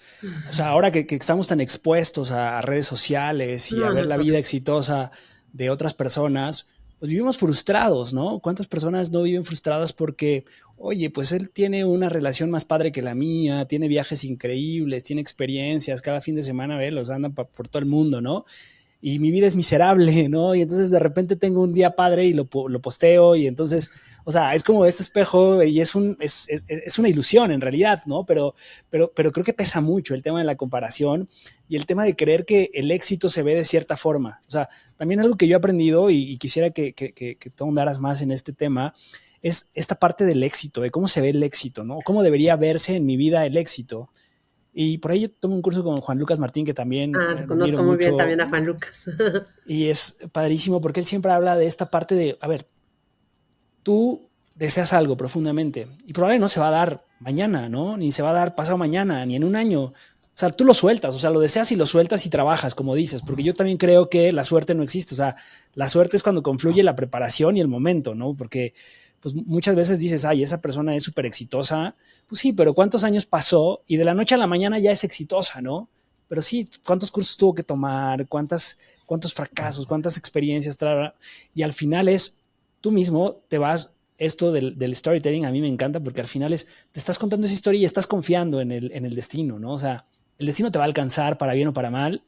o sea, ahora que estamos tan expuestos a redes sociales y a ver la vida exitosa de otras personas, pues vivimos frustrados, ¿no? ¿Cuántas personas no viven frustradas porque, oye, pues él tiene una relación más padre que la mía, tiene viajes increíbles, tiene experiencias, cada fin de semana, los andan por todo el mundo, ¿no? Y mi vida es miserable, ¿no? Y entonces de repente tengo un día padre y lo posteo y entonces, o sea, es como este espejo y es una ilusión en realidad, ¿no? Pero creo que pesa mucho el tema de la comparación y el tema de creer que el éxito se ve de cierta forma. O sea, también algo que yo he aprendido y quisiera que tú ahondaras más en este tema es esta parte del éxito, de cómo se ve el éxito, ¿no? Cómo debería verse en mi vida el éxito. Y por ahí yo tomo un curso con Juan Lucas Martín, que también lo admiro
Conozco muy bien
mucho.
también a Juan Lucas.
Y es padrísimo porque él siempre habla de esta parte de, a ver, tú deseas algo profundamente y probablemente no se va a dar mañana, ¿no? Ni se va a dar pasado mañana, ni en un año. O sea, tú lo sueltas, o sea, lo deseas y lo sueltas y trabajas, como dices, porque yo también creo que la suerte no existe. O sea, la suerte es cuando confluye la preparación y el momento, ¿no? Porque pues muchas veces dices, ay, esa persona es súper exitosa. Pues sí, pero ¿cuántos años pasó? Y de la noche a la mañana ya es exitosa, ¿no? Pero sí, ¿cuántos cursos tuvo que tomar? ¿Cuántos fracasos? ¿Cuántas experiencias? Y al final es, tú mismo te vas, esto del storytelling a mí me encanta porque al final es, te estás contando esa historia y estás confiando en el destino, ¿no? O sea, el destino te va a alcanzar para bien o para mal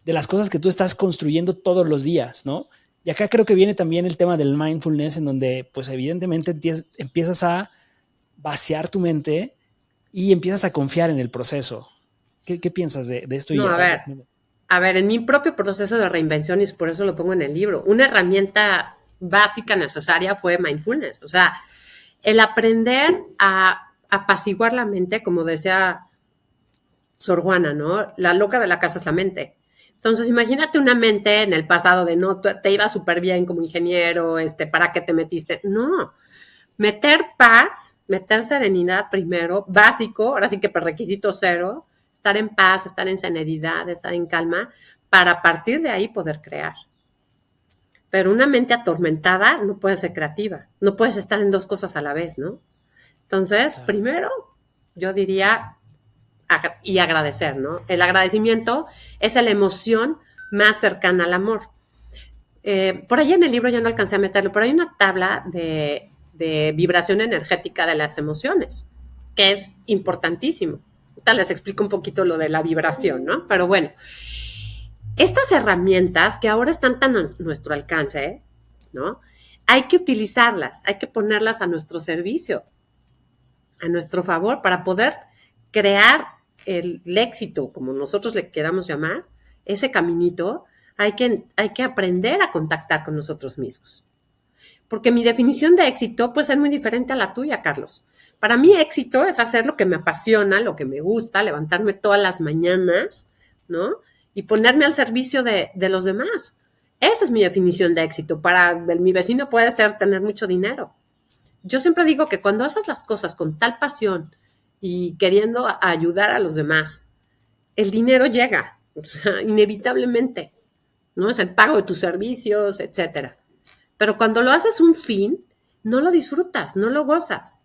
de las cosas que tú estás construyendo todos los días, ¿no? Y acá creo que viene también el tema del mindfulness, en donde pues evidentemente empiezas a vaciar tu mente y empiezas a confiar en el proceso. ¿Qué piensas de esto?
No, a ver, en mi propio proceso de reinvención, y por eso lo pongo en el libro, una herramienta básica necesaria fue mindfulness. O sea, el aprender a apaciguar la mente, como decía Sor Juana, ¿no? La loca de la casa es la mente. Entonces, imagínate una mente en el pasado de no, te iba súper bien como ingeniero, ¿para qué te metiste? No, meter paz, meter serenidad primero, básico, ahora sí que requisito cero, estar en paz, estar en serenidad, estar en calma, para a partir de ahí poder crear. Pero una mente atormentada no puede ser creativa, no puedes estar en dos cosas a la vez, ¿no? Entonces,
Claro.
primero, yo diría, y agradecer, ¿no? El agradecimiento es la emoción más cercana al amor. Por ahí en el libro ya no alcancé a meterlo, pero hay una tabla de vibración energética de las emociones, que es importantísimo. Ahorita les explico un poquito lo de la vibración, ¿no? Pero bueno, estas herramientas que ahora están tan a nuestro alcance, ¿no? Hay que utilizarlas, hay que ponerlas a nuestro servicio, a nuestro favor, para poder crear el éxito, como nosotros le queramos llamar, ese caminito, hay que aprender a contactar con nosotros mismos. Porque mi definición de éxito puede ser muy diferente a la tuya, Carlos. Para mí éxito es hacer lo que me apasiona, lo que me gusta, levantarme todas las mañanas, ¿no? Y ponerme al servicio de los demás. Esa es mi definición de éxito. Para mi vecino puede ser tener mucho dinero. Yo siempre digo que cuando haces las cosas con tal pasión y queriendo ayudar a los demás, el dinero llega, o sea, inevitablemente, ¿no? Es el pago de tus servicios, etcétera. Pero cuando lo haces un fin, no lo disfrutas, no lo gozas.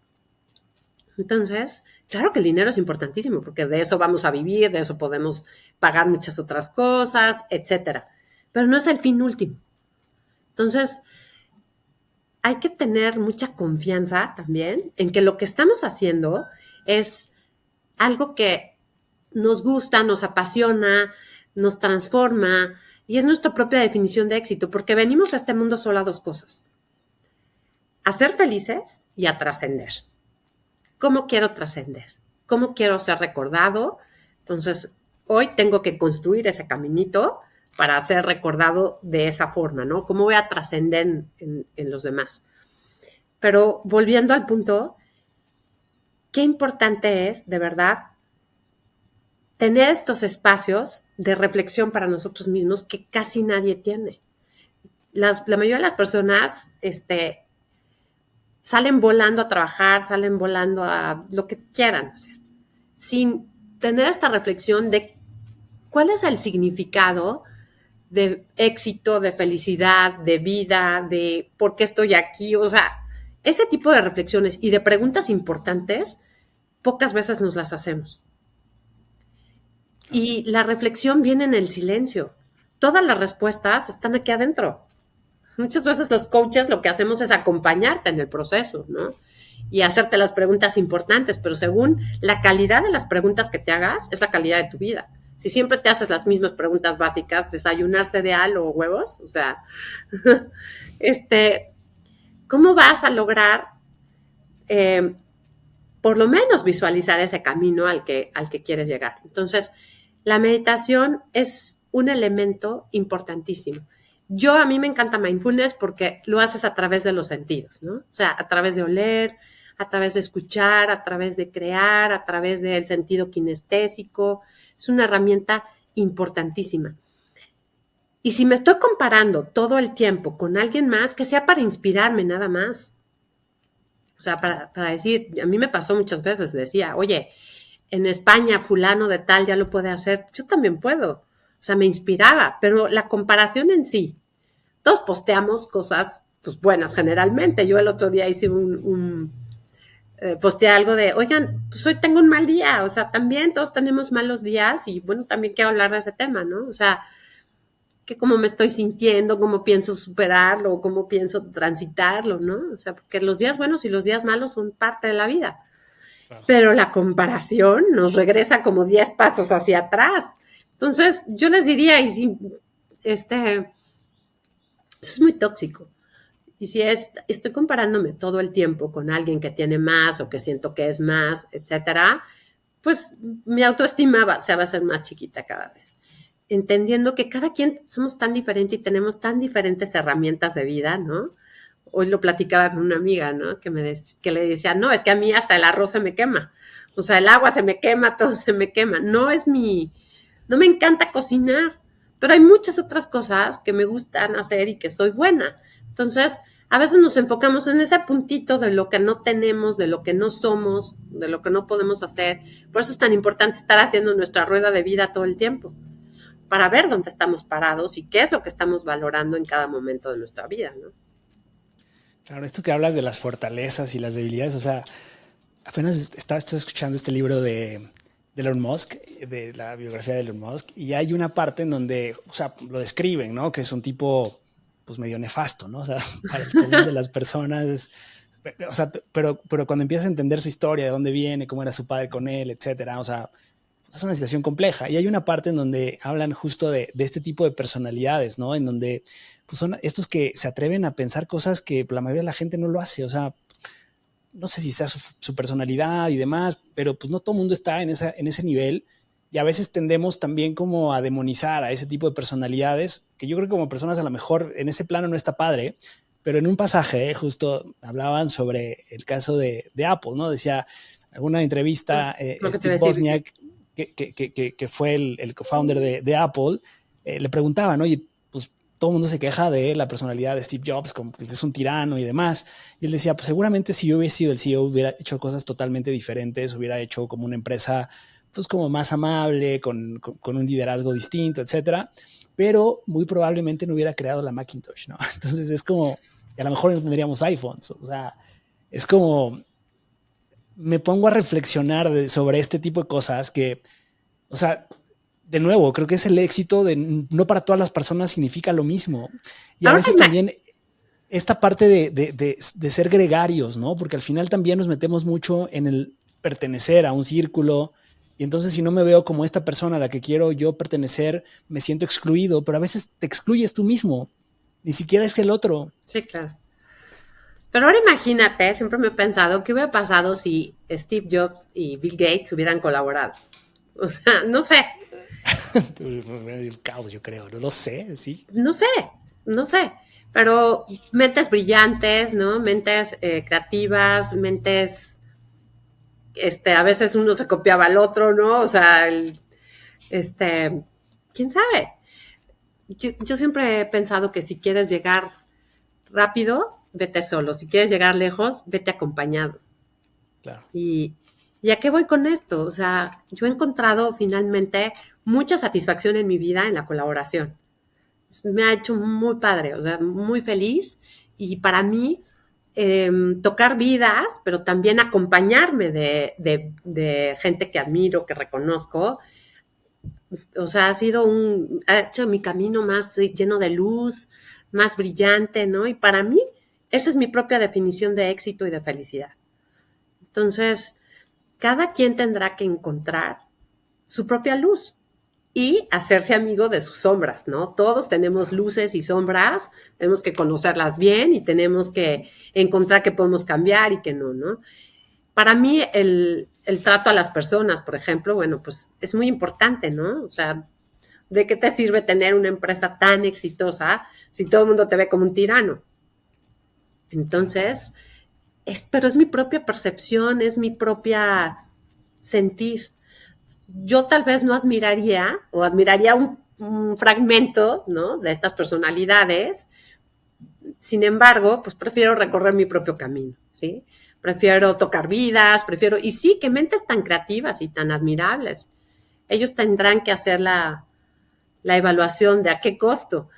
Entonces, claro que el dinero es importantísimo, porque de eso vamos a vivir, de eso podemos pagar muchas otras cosas, etcétera. Pero no es el fin último. Entonces, hay que tener mucha confianza también en que lo que estamos haciendo es algo que nos gusta, nos apasiona, nos transforma y es nuestra propia definición de éxito, porque venimos a este mundo solo a dos cosas: a ser felices y a trascender. ¿Cómo quiero trascender? ¿Cómo quiero ser recordado? Entonces, hoy tengo que construir ese caminito para ser recordado de esa forma, ¿no? ¿Cómo voy a trascender en los demás? Pero volviendo al punto, qué importante es, de verdad, tener estos espacios de reflexión para nosotros mismos que casi nadie tiene. La mayoría de las personas salen volando a trabajar, salen volando a lo que quieran hacer, sin tener esta reflexión de cuál es el significado de éxito, de felicidad, de vida, de por qué estoy aquí. O sea, ese tipo de reflexiones y de preguntas importantes, pocas veces nos las hacemos. Y la reflexión viene en el silencio. Todas las respuestas están aquí adentro. Muchas veces los coaches lo que hacemos es acompañarte en el proceso, ¿no? Y hacerte las preguntas importantes, pero según la calidad de las preguntas que te hagas, es la calidad de tu vida. Si siempre te haces las mismas preguntas básicas, desayunar cereal o huevos, o sea, ¿cómo vas a lograr por lo menos visualizar ese camino al que quieres llegar? Entonces, la meditación es un elemento importantísimo. A mí me encanta mindfulness porque lo haces a través de los sentidos, ¿no? O sea, a través de oler, a través de escuchar, a través de crear, a través del sentido kinestésico. Es una herramienta importantísima. Y si me estoy comparando todo el tiempo con alguien más, que sea para inspirarme nada más. O sea, para decir, a mí me pasó muchas veces, decía, oye, en España fulano de tal ya lo puede hacer, yo también puedo. O sea, me inspiraba, pero la comparación en sí, todos posteamos cosas pues buenas generalmente. Yo el otro día hice posteé algo de, oigan, pues hoy tengo un mal día, o sea, también todos tenemos malos días y bueno, también quiero hablar de ese tema, ¿no? O sea, que cómo me estoy sintiendo, cómo pienso superarlo, cómo pienso transitarlo, ¿no? O sea, porque los días buenos y los días malos son parte de la vida. Claro. Pero la comparación nos regresa como 10 pasos hacia atrás. Entonces, yo les diría, y si, eso es muy tóxico. Y si estoy comparándome todo el tiempo con alguien que tiene más o que siento que es más, etcétera, pues mi autoestima se va a hacer más chiquita cada vez. Entendiendo que cada quien somos tan diferentes y tenemos tan diferentes herramientas de vida, ¿no? Hoy lo platicaba con una amiga, ¿no? Que le decía, no, es que a mí hasta el arroz se me quema. O sea, el agua se me quema, todo se me quema. No me encanta cocinar, pero hay muchas otras cosas que me gustan hacer y que soy buena. Entonces, a veces nos enfocamos en ese puntito de lo que no tenemos, de lo que no somos, de lo que no podemos hacer. Por eso es tan importante estar haciendo nuestra rueda de vida todo el tiempo, para ver dónde estamos parados y qué es lo que estamos valorando en cada momento de nuestra vida, ¿no?
Claro, esto que hablas de las fortalezas y las debilidades, o sea, apenas estoy escuchando este libro de Elon Musk, de la biografía de Elon Musk, y hay una parte en donde, o sea, lo describen, ¿no? Que es un tipo, pues, medio nefasto, ¿no? O sea, para el común de las personas, o sea, pero cuando empiezas a entender su historia, de dónde viene, cómo era su padre con él, etcétera, o sea, es una situación compleja. Y hay una parte en donde hablan justo de este tipo de personalidades, ¿no? En donde pues son estos que se atreven a pensar cosas que la mayoría de la gente no lo hace. O sea, no sé si sea su personalidad y demás, pero pues no todo el mundo está en ese nivel. Y a veces tendemos también como a demonizar a ese tipo de personalidades, que yo creo que como personas a lo mejor en ese plano no está padre, pero en un pasaje justo hablaban sobre el caso de Apple, ¿no? Decía alguna entrevista, Steve Wozniak, que fue el co-founder de Apple, le preguntaban, oye, pues todo el mundo se queja de la personalidad de Steve Jobs, como que es un tirano y demás. Y él decía, pues seguramente si yo hubiera sido el CEO hubiera hecho cosas totalmente diferentes, hubiera hecho como una empresa pues como más amable, con un liderazgo distinto, etcétera, pero muy probablemente no hubiera creado la Macintosh, ¿no? Entonces es como, a lo mejor no tendríamos iPhones, o sea, es como, me pongo a reflexionar sobre este tipo de cosas que, o sea, de nuevo, creo que es el éxito de no para todas las personas significa lo mismo. Y a veces también esta parte de ser gregarios, ¿no? Porque al final también nos metemos mucho en el pertenecer a un círculo. Y entonces si no me veo como esta persona a la que quiero yo pertenecer, me siento excluido, pero a veces te excluyes tú mismo. Ni siquiera es el otro.
Sí, claro. Pero ahora imagínate, siempre me he pensado, ¿qué hubiera pasado si Steve Jobs y Bill Gates hubieran colaborado? O sea, no sé.
El caos, yo creo, no lo sé, sí.
No sé. Pero mentes brillantes, ¿no? Mentes creativas, mentes, a veces uno se copiaba al otro, ¿no? O sea, ¿quién sabe? Yo siempre he pensado que si quieres llegar rápido, vete solo. Si quieres llegar lejos, vete acompañado.
Claro.
¿Y a qué voy con esto? O sea, yo he encontrado finalmente mucha satisfacción en mi vida en la colaboración. Me ha hecho muy padre, o sea, muy feliz. Y para mí, tocar vidas, pero también acompañarme de gente que admiro, que reconozco, o sea, ha hecho mi camino más lleno de luz, más brillante, ¿no? Y para mí, esa es mi propia definición de éxito y de felicidad. Entonces, cada quien tendrá que encontrar su propia luz y hacerse amigo de sus sombras, ¿no? Todos tenemos luces y sombras, tenemos que conocerlas bien y tenemos que encontrar que podemos cambiar y que no, ¿no? Para mí el trato a las personas, por ejemplo, bueno, pues es muy importante, ¿no? O sea, ¿de qué te sirve tener una empresa tan exitosa si todo el mundo te ve como un tirano? Entonces, pero es mi propia percepción, es mi propia sentir. Yo tal vez no admiraría o admiraría un fragmento, ¿no?, de estas personalidades. Sin embargo, pues prefiero recorrer mi propio camino, ¿sí? Prefiero tocar vidas, y sí, que mentes tan creativas y tan admirables. Ellos tendrán que hacer la evaluación de a qué costo.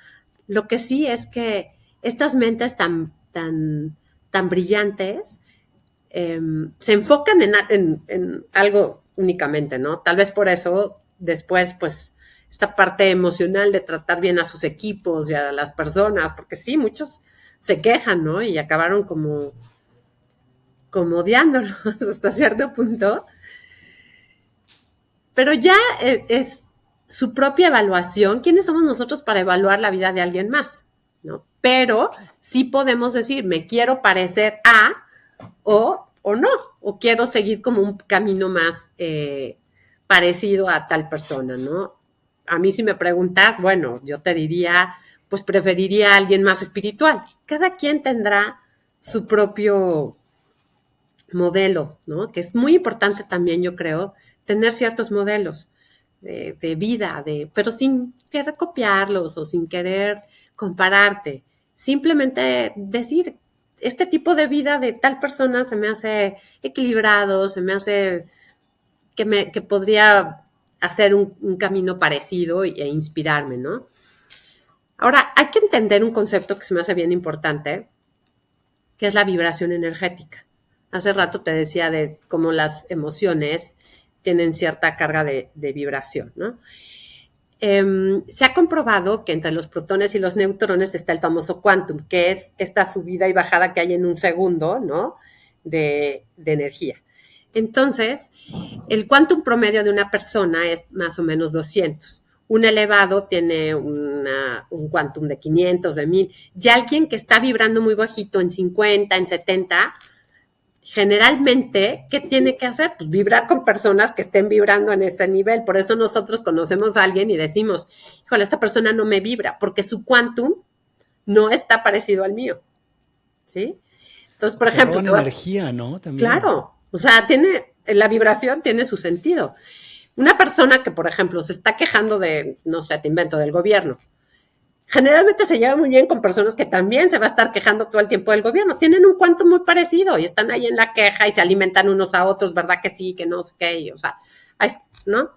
Lo que sí es que estas mentes tan brillantes se enfocan en algo únicamente, ¿no? Tal vez por eso después, pues, esta parte emocional de tratar bien a sus equipos y a las personas, porque sí, muchos se quejan, ¿no? Y acabaron como odiándolos hasta cierto punto, pero ya es su propia evaluación. ¿Quiénes somos nosotros para evaluar la vida de alguien más? ¿No? Pero sí podemos decir, me quiero parecer a o no, o quiero seguir como un camino más parecido a tal persona, ¿no? A mí si me preguntas, bueno, yo te diría, pues preferiría a alguien más espiritual. Cada quien tendrá su propio modelo, ¿no? Que es muy importante también, yo creo, tener ciertos modelos de vida, pero sin querer copiarlos o sin querer compararte. Simplemente decir, este tipo de vida de tal persona se me hace equilibrado, se me hace que podría hacer un camino parecido e inspirarme, ¿no? Ahora, hay que entender un concepto que se me hace bien importante, que es la vibración energética. Hace rato te decía de cómo las emociones tienen cierta carga de vibración, ¿no? Se ha comprobado que entre los protones y los neutrones está el famoso quantum, que es esta subida y bajada que hay en un segundo, ¿no?, de energía. Entonces, el quantum promedio de una persona es más o menos 200. Un elevado tiene un quantum de 500, de 1000. Y alguien que está vibrando muy bajito en 50, en 70, generalmente, ¿qué tiene que hacer? Pues vibrar con personas que estén vibrando en ese nivel. Por eso nosotros conocemos a alguien y decimos, híjole, esta persona no me vibra, porque su quantum no está parecido al mío, ¿sí? Entonces, por ejemplo...
roban energía, ¿no? También.
Claro, o sea, la vibración tiene su sentido. Una persona que, por ejemplo, se está quejando de, no sé, te invento, del gobierno, generalmente se lleva muy bien con personas que también se va a estar quejando todo el tiempo del gobierno. Tienen un cuento muy parecido y están ahí en la queja y se alimentan unos a otros, ¿verdad que sí, que no sé qué? O sea, ¿no?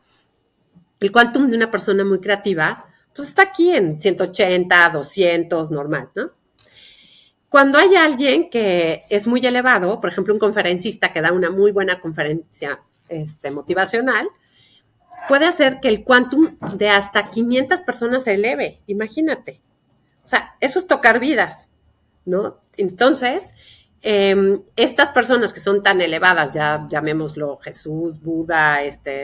El quantum de una persona muy creativa, pues está aquí en 180, 200, normal, ¿no? Cuando hay alguien que es muy elevado, por ejemplo, un conferencista que da una muy buena conferencia motivacional, puede hacer que el quantum de hasta 500 personas se eleve, imagínate. O sea, eso es tocar vidas, ¿no? Entonces, estas personas que son tan elevadas, ya llamémoslo Jesús, Buda,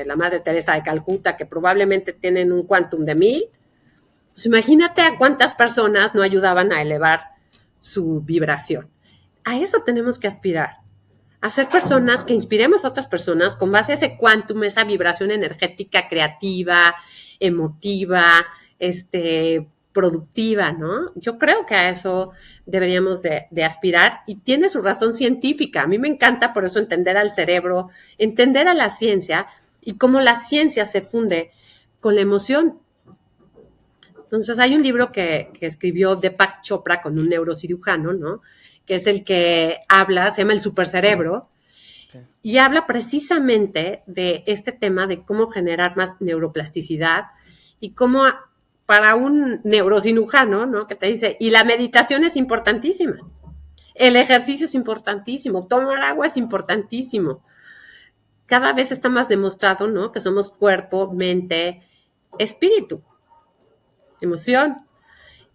la Madre Teresa de Calcuta, que probablemente tienen un quantum de 1000, pues imagínate a cuántas personas no ayudaban a elevar su vibración. A eso tenemos que aspirar. A ser personas que inspiremos a otras personas con base a ese quantum, esa vibración energética, creativa, emotiva, productiva, ¿no? Yo creo que a eso deberíamos de aspirar y tiene su razón científica. A mí me encanta por eso entender al cerebro, entender a la ciencia y cómo la ciencia se funde con la emoción. Entonces hay un libro que escribió Deepak Chopra con un neurocirujano, ¿no?, que es el que habla, se llama El Supercerebro, okay, y habla precisamente de este tema de cómo generar más neuroplasticidad y cómo para un neurocirujano, ¿no?, que te dice, y la meditación es importantísima, el ejercicio es importantísimo, tomar agua es importantísimo. Cada vez está más demostrado, ¿no?, que somos cuerpo, mente, espíritu, emoción.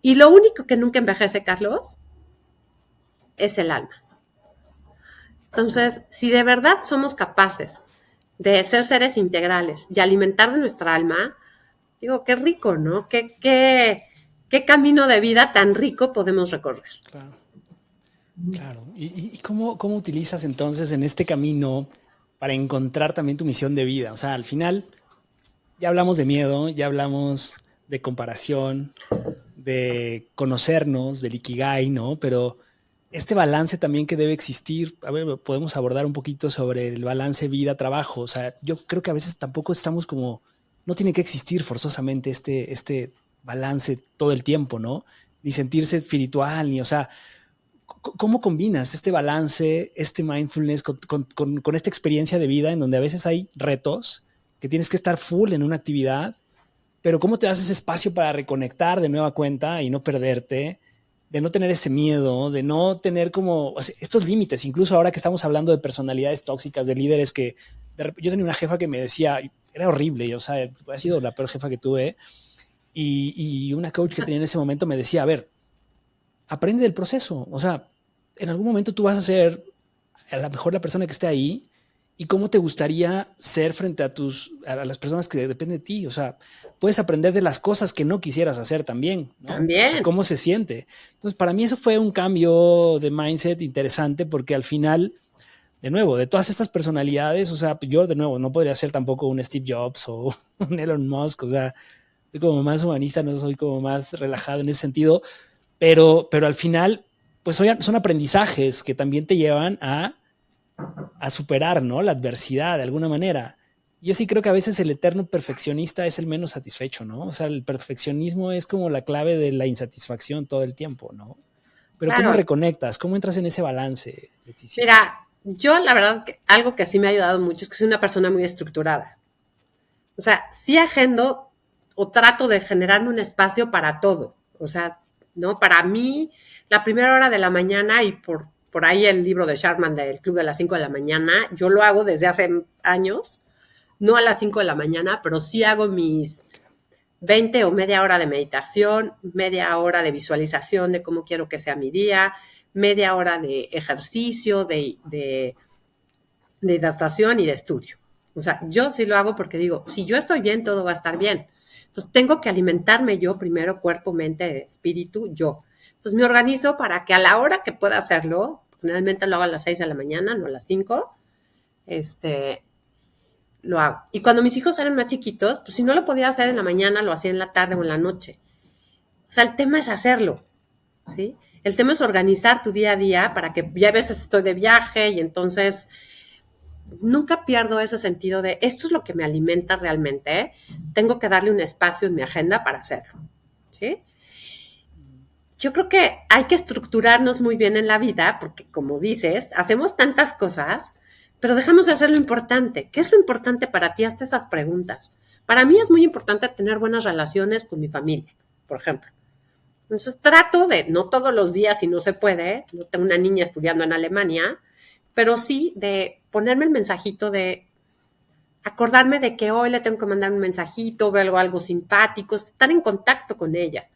Y lo único que nunca envejece, Carlos, es el alma. Entonces, si de verdad somos capaces de ser seres integrales y alimentar de nuestra alma, digo, qué rico, ¿no? Qué camino de vida tan rico podemos recorrer.
Claro. Claro. ¿Y cómo utilizas entonces en este camino para encontrar también tu misión de vida? O sea, al final ya hablamos de miedo, ya hablamos de comparación, de conocernos, del ikigai, ¿no? Pero este balance también que debe existir. A ver, podemos abordar un poquito sobre el balance vida-trabajo. O sea, yo creo que a veces tampoco estamos como, no tiene que existir forzosamente este balance todo el tiempo, ¿no? Ni sentirse espiritual, ni, o sea, ¿cómo combinas este balance, este mindfulness con esta experiencia de vida en donde a veces hay retos que tienes que estar full en una actividad, pero cómo te das ese espacio para reconectar de nueva cuenta y no perderte, de no tener ese miedo, de no tener como, o sea, estos límites, incluso ahora que estamos hablando de personalidades tóxicas, de líderes que, yo tenía una jefa que me decía, era horrible, o sea, ha sido la peor jefa que tuve, y una coach que tenía en ese momento me decía, a ver, aprende del proceso, o sea, en algún momento tú vas a ser a lo mejor la persona que esté ahí y cómo te gustaría ser frente a las personas que dependen de ti. O sea, puedes aprender de las cosas que no quisieras hacer también, ¿no?
También.
O sea, cómo se siente. Entonces, para mí eso fue un cambio de mindset interesante porque al final, de nuevo, de todas estas personalidades, o sea, yo de nuevo no podría ser tampoco un Steve Jobs o un Elon Musk, o sea, soy como más humanista, no soy como más relajado en ese sentido, pero al final, pues son aprendizajes que también te llevan a superar, ¿no? La adversidad de alguna manera. Yo sí creo que a veces el eterno perfeccionista es el menos satisfecho, ¿no? O sea, el perfeccionismo es como la clave de la insatisfacción todo el tiempo, ¿no? Pero claro. ¿Cómo reconectas? ¿Cómo entras en ese balance, Leticia?
Mira, yo la verdad, algo que sí me ha ayudado mucho es que soy una persona muy estructurada. O sea, sí agendo o trato de generarme un espacio para todo. O sea, ¿no? Para mí, la primera hora de la mañana y por ahí el libro de Sharman del Club de las 5 de la mañana, yo lo hago desde hace años, no a las 5 de la mañana, pero sí hago mis 20 o media hora de meditación, media hora de visualización de cómo quiero que sea mi día, media hora de ejercicio, de hidratación y de estudio. O sea, yo sí lo hago porque digo, si yo estoy bien, todo va a estar bien. Entonces, tengo que alimentarme yo primero, cuerpo, mente, espíritu, yo. Entonces, me organizo para que a la hora que pueda hacerlo, generalmente lo hago a las 6 de la mañana, no a las 5, lo hago. Y cuando mis hijos eran más chiquitos, pues si no lo podía hacer en la mañana, lo hacía en la tarde o en la noche. O sea, el tema es hacerlo, ¿sí? El tema es organizar tu día a día para que ya a veces estoy de viaje y entonces nunca pierdo ese sentido de esto es lo que me alimenta realmente, ¿eh? Tengo que darle un espacio en mi agenda para hacerlo, ¿sí? Yo creo que hay que estructurarnos muy bien en la vida porque, como dices, hacemos tantas cosas, pero dejamos de hacer lo importante. ¿Qué es lo importante para ti? Hazte esas preguntas. Para mí es muy importante tener buenas relaciones con mi familia, por ejemplo. Entonces trato de, no todos los días si no se puede, no tengo una niña estudiando en Alemania, pero sí de ponerme el mensajito de acordarme de que hoy le tengo que mandar un mensajito, ver algo simpático, estar en contacto con ella,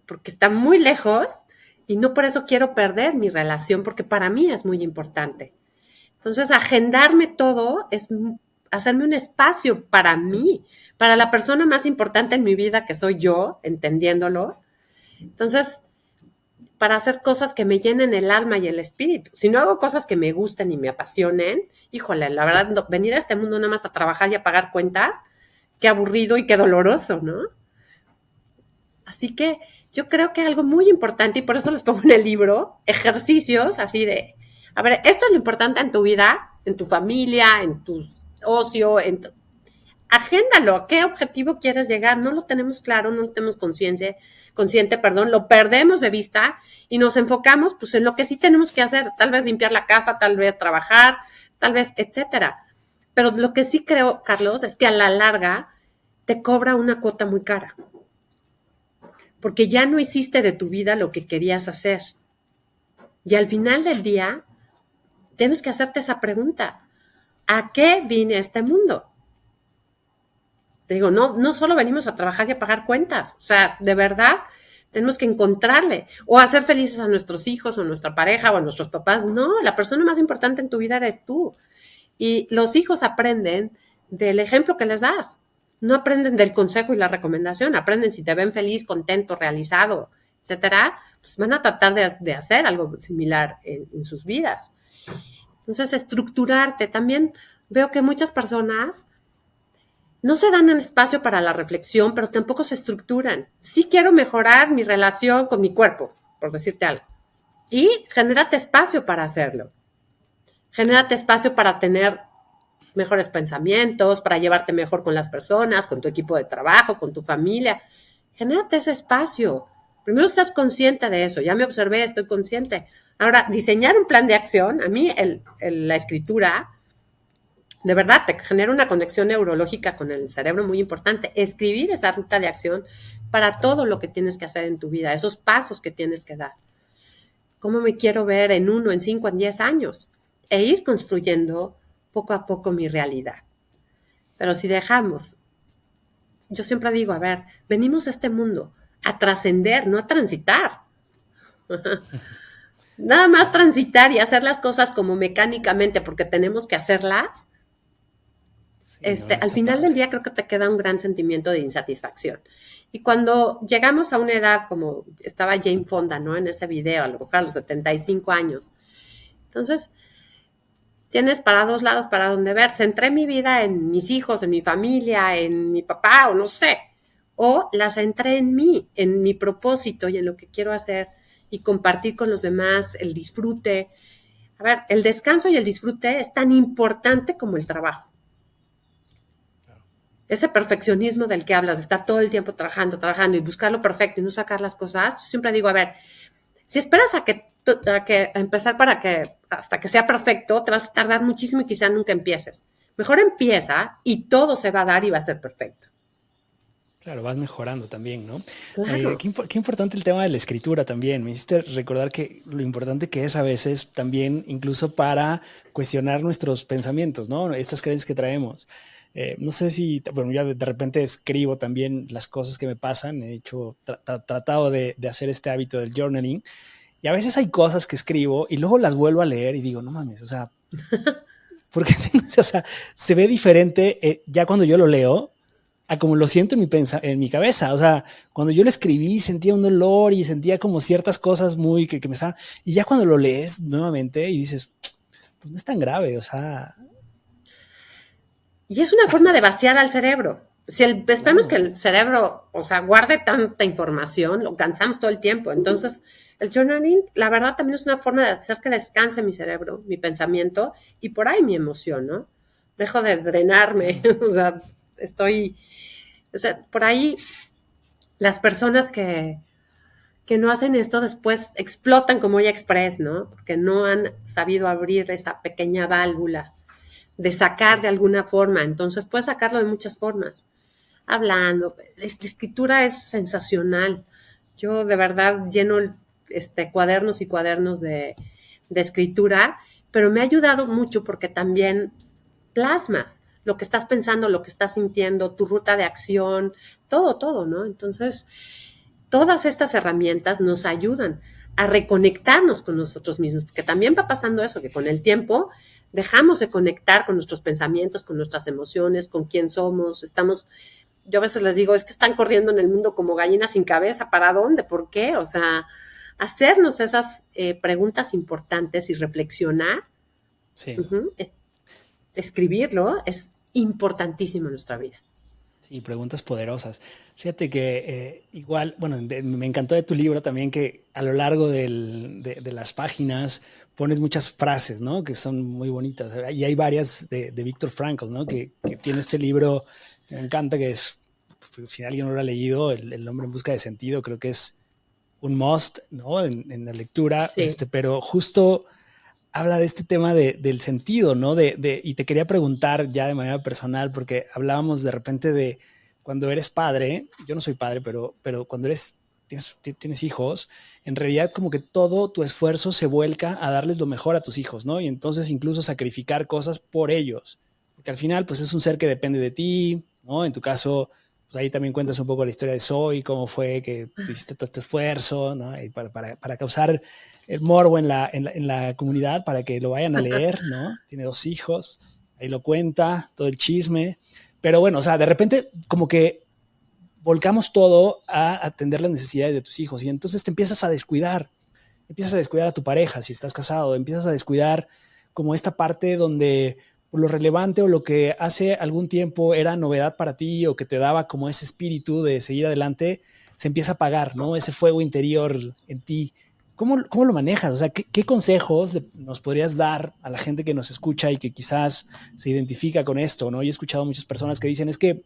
porque está muy lejos y no por eso quiero perder mi relación, porque para mí es muy importante. Entonces, agendarme todo es hacerme un espacio para mí, para la persona más importante en mi vida, que soy yo, entendiéndolo. Entonces, para hacer cosas que me llenen el alma y el espíritu. Si no hago cosas que me gusten y me apasionen, híjole, la verdad, no, venir a este mundo nada más a trabajar y a pagar cuentas, qué aburrido y qué doloroso, ¿no? Así que yo creo que algo muy importante, y por eso les pongo en el libro, ejercicios así de, a ver, esto es lo importante en tu vida, en tu familia, en tu ocio, agéndalo, ¿a qué objetivo quieres llegar? No lo tenemos claro, no lo tenemos consciente, lo perdemos de vista y nos enfocamos pues en lo que sí tenemos que hacer, tal vez limpiar la casa, tal vez trabajar, tal vez, etcétera. Pero lo que sí creo, Carlos, es que a la larga te cobra una cuota muy cara. Porque ya no hiciste de tu vida lo que querías hacer. Y al final del día, tienes que hacerte esa pregunta. ¿A qué vine a este mundo? Te digo, no solo venimos a trabajar y a pagar cuentas. O sea, de verdad, tenemos que encontrarle. O hacer felices a nuestros hijos, o a nuestra pareja, o a nuestros papás. No, la persona más importante en tu vida eres tú. Y los hijos aprenden del ejemplo que les das. No aprenden del consejo y la recomendación, aprenden si te ven feliz, contento, realizado, etcétera, pues van a tratar de hacer algo similar en sus vidas. Entonces, estructurarte. También veo que muchas personas no se dan el espacio para la reflexión, pero tampoco se estructuran. Sí quiero mejorar mi relación con mi cuerpo, por decirte algo. Y genérate espacio para hacerlo. Genérate espacio para tener mejores pensamientos, para llevarte mejor con las personas, con tu equipo de trabajo, con tu familia. Genérate ese espacio. Primero estás consciente de eso. Ya me observé, estoy consciente. Ahora, diseñar un plan de acción, a mí la escritura, de verdad, te genera una conexión neurológica con el cerebro muy importante. Escribir esa ruta de acción para todo lo que tienes que hacer en tu vida, esos pasos que tienes que dar. ¿Cómo me quiero ver en 1, en 5, en 10 años? E ir construyendo poco a poco mi realidad. Pero si dejamos, yo siempre digo, a ver, venimos a este mundo a trascender, no a transitar. Nada más transitar y hacer las cosas como mecánicamente porque tenemos que hacerlas.
Sí, no, no
Al
está
final del
padre.
día creo que te queda un gran sentimiento de insatisfacción. Y cuando llegamos a una edad como estaba Jane Fonda, ¿no? En ese video, a lo mejor a los 75 años. Entonces, tienes para dos lados para donde ver. Centré mi vida en mis hijos, en mi familia, en mi papá o no sé. O la centré en mí, en mi propósito y en lo que quiero hacer y compartir con los demás, el disfrute. A ver, el descanso y el disfrute es tan importante como el trabajo. Ese perfeccionismo del que hablas, de estar todo el tiempo trabajando, trabajando y buscar lo perfecto y no sacar las cosas, yo siempre digo, a ver, si esperas a empezar hasta que sea perfecto, te vas a tardar muchísimo y quizá nunca empieces. Mejor empieza y todo se va a dar y va a ser perfecto.
Claro, vas mejorando también, ¿no?
Claro.
Qué importante el tema de la escritura también. Me hiciste recordar que lo importante que es a veces también incluso para cuestionar nuestros pensamientos, ¿no? Estas creencias que traemos. No sé si, bueno, yo de repente escribo también las cosas que me pasan. He hecho, tratado de hacer este hábito del journaling. Y a veces hay cosas que escribo y luego las vuelvo a leer y digo, no mames, o sea, porque o sea, se ve diferente ya cuando yo lo leo a como lo siento en mi cabeza. O sea, cuando yo lo escribí sentía un dolor y sentía como ciertas cosas muy que me estaban... Y ya cuando lo lees nuevamente y dices, pues no es tan grave, o sea,
Y es una forma de vaciar al cerebro. Si esperemos que
claro.
el cerebro, o sea, guarde tanta información, lo cansamos todo el tiempo. Entonces, el journaling, la verdad, también es una forma de hacer que descanse mi cerebro, mi pensamiento y por ahí mi emoción, ¿no? Dejo de drenarme,
Claro.
o sea, o sea, por ahí las personas que no hacen esto después explotan como ya express, ¿no? Porque no han sabido abrir esa pequeña válvula de sacar
Sí.
de alguna forma. Entonces puedes sacarlo de muchas formas. Hablando, la escritura es sensacional. Yo de verdad lleno cuadernos y cuadernos de escritura, pero me ha ayudado mucho porque también plasmas lo que estás pensando, lo que estás sintiendo, tu ruta de acción, todo, todo, ¿no? Entonces, todas estas herramientas nos ayudan a reconectarnos con nosotros mismos, porque también va pasando eso, que con el tiempo dejamos de conectar con nuestros pensamientos, con nuestras emociones, con quién somos, yo a veces les digo, es que están corriendo en el mundo como gallinas sin cabeza, ¿para dónde? ¿Por qué? O sea, hacernos esas preguntas importantes y reflexionar,
Sí.
uh-huh, escribirlo, es importantísimo en nuestra vida.
Sí, preguntas poderosas. Fíjate que igual, bueno, me encantó de tu libro también que a lo largo de las páginas pones muchas frases, ¿no? Que son muy bonitas. Y hay varias de Viktor Frankl, ¿no? Que tiene este libro que me encanta, que es, si alguien no lo ha leído, el hombre en busca de sentido, creo que es un must, ¿no? En la lectura,
Sí.
pero justo habla de este tema del sentido, ¿no? Y te quería preguntar ya de manera personal, porque hablábamos de repente de cuando eres padre, yo no soy padre, pero cuando tienes hijos, en realidad como que todo tu esfuerzo se vuelca a darles lo mejor a tus hijos, ¿no? Y entonces incluso sacrificar cosas por ellos, porque al final pues es un ser que depende de ti, ¿no? En tu caso, pues ahí también cuentas un poco la historia de Zoe, cómo fue que hiciste todo este esfuerzo, ¿no? Y para causar el morbo en la comunidad para que lo vayan a leer, ¿no? Tiene 2 hijos, ahí lo cuenta, todo el chisme. Pero bueno, o sea, de repente como que volcamos todo a atender las necesidades de tus hijos y entonces te empiezas a descuidar a tu pareja si estás casado, empiezas a descuidar como esta parte donde lo relevante o lo que hace algún tiempo era novedad para ti o que te daba como ese espíritu de seguir adelante, se empieza a apagar, ¿no? Ese fuego interior en ti. ¿Cómo lo manejas? O sea, ¿qué consejos nos podrías dar a la gente que nos escucha y que quizás se identifica con esto, ¿no? Yo he escuchado a muchas personas que dicen, es que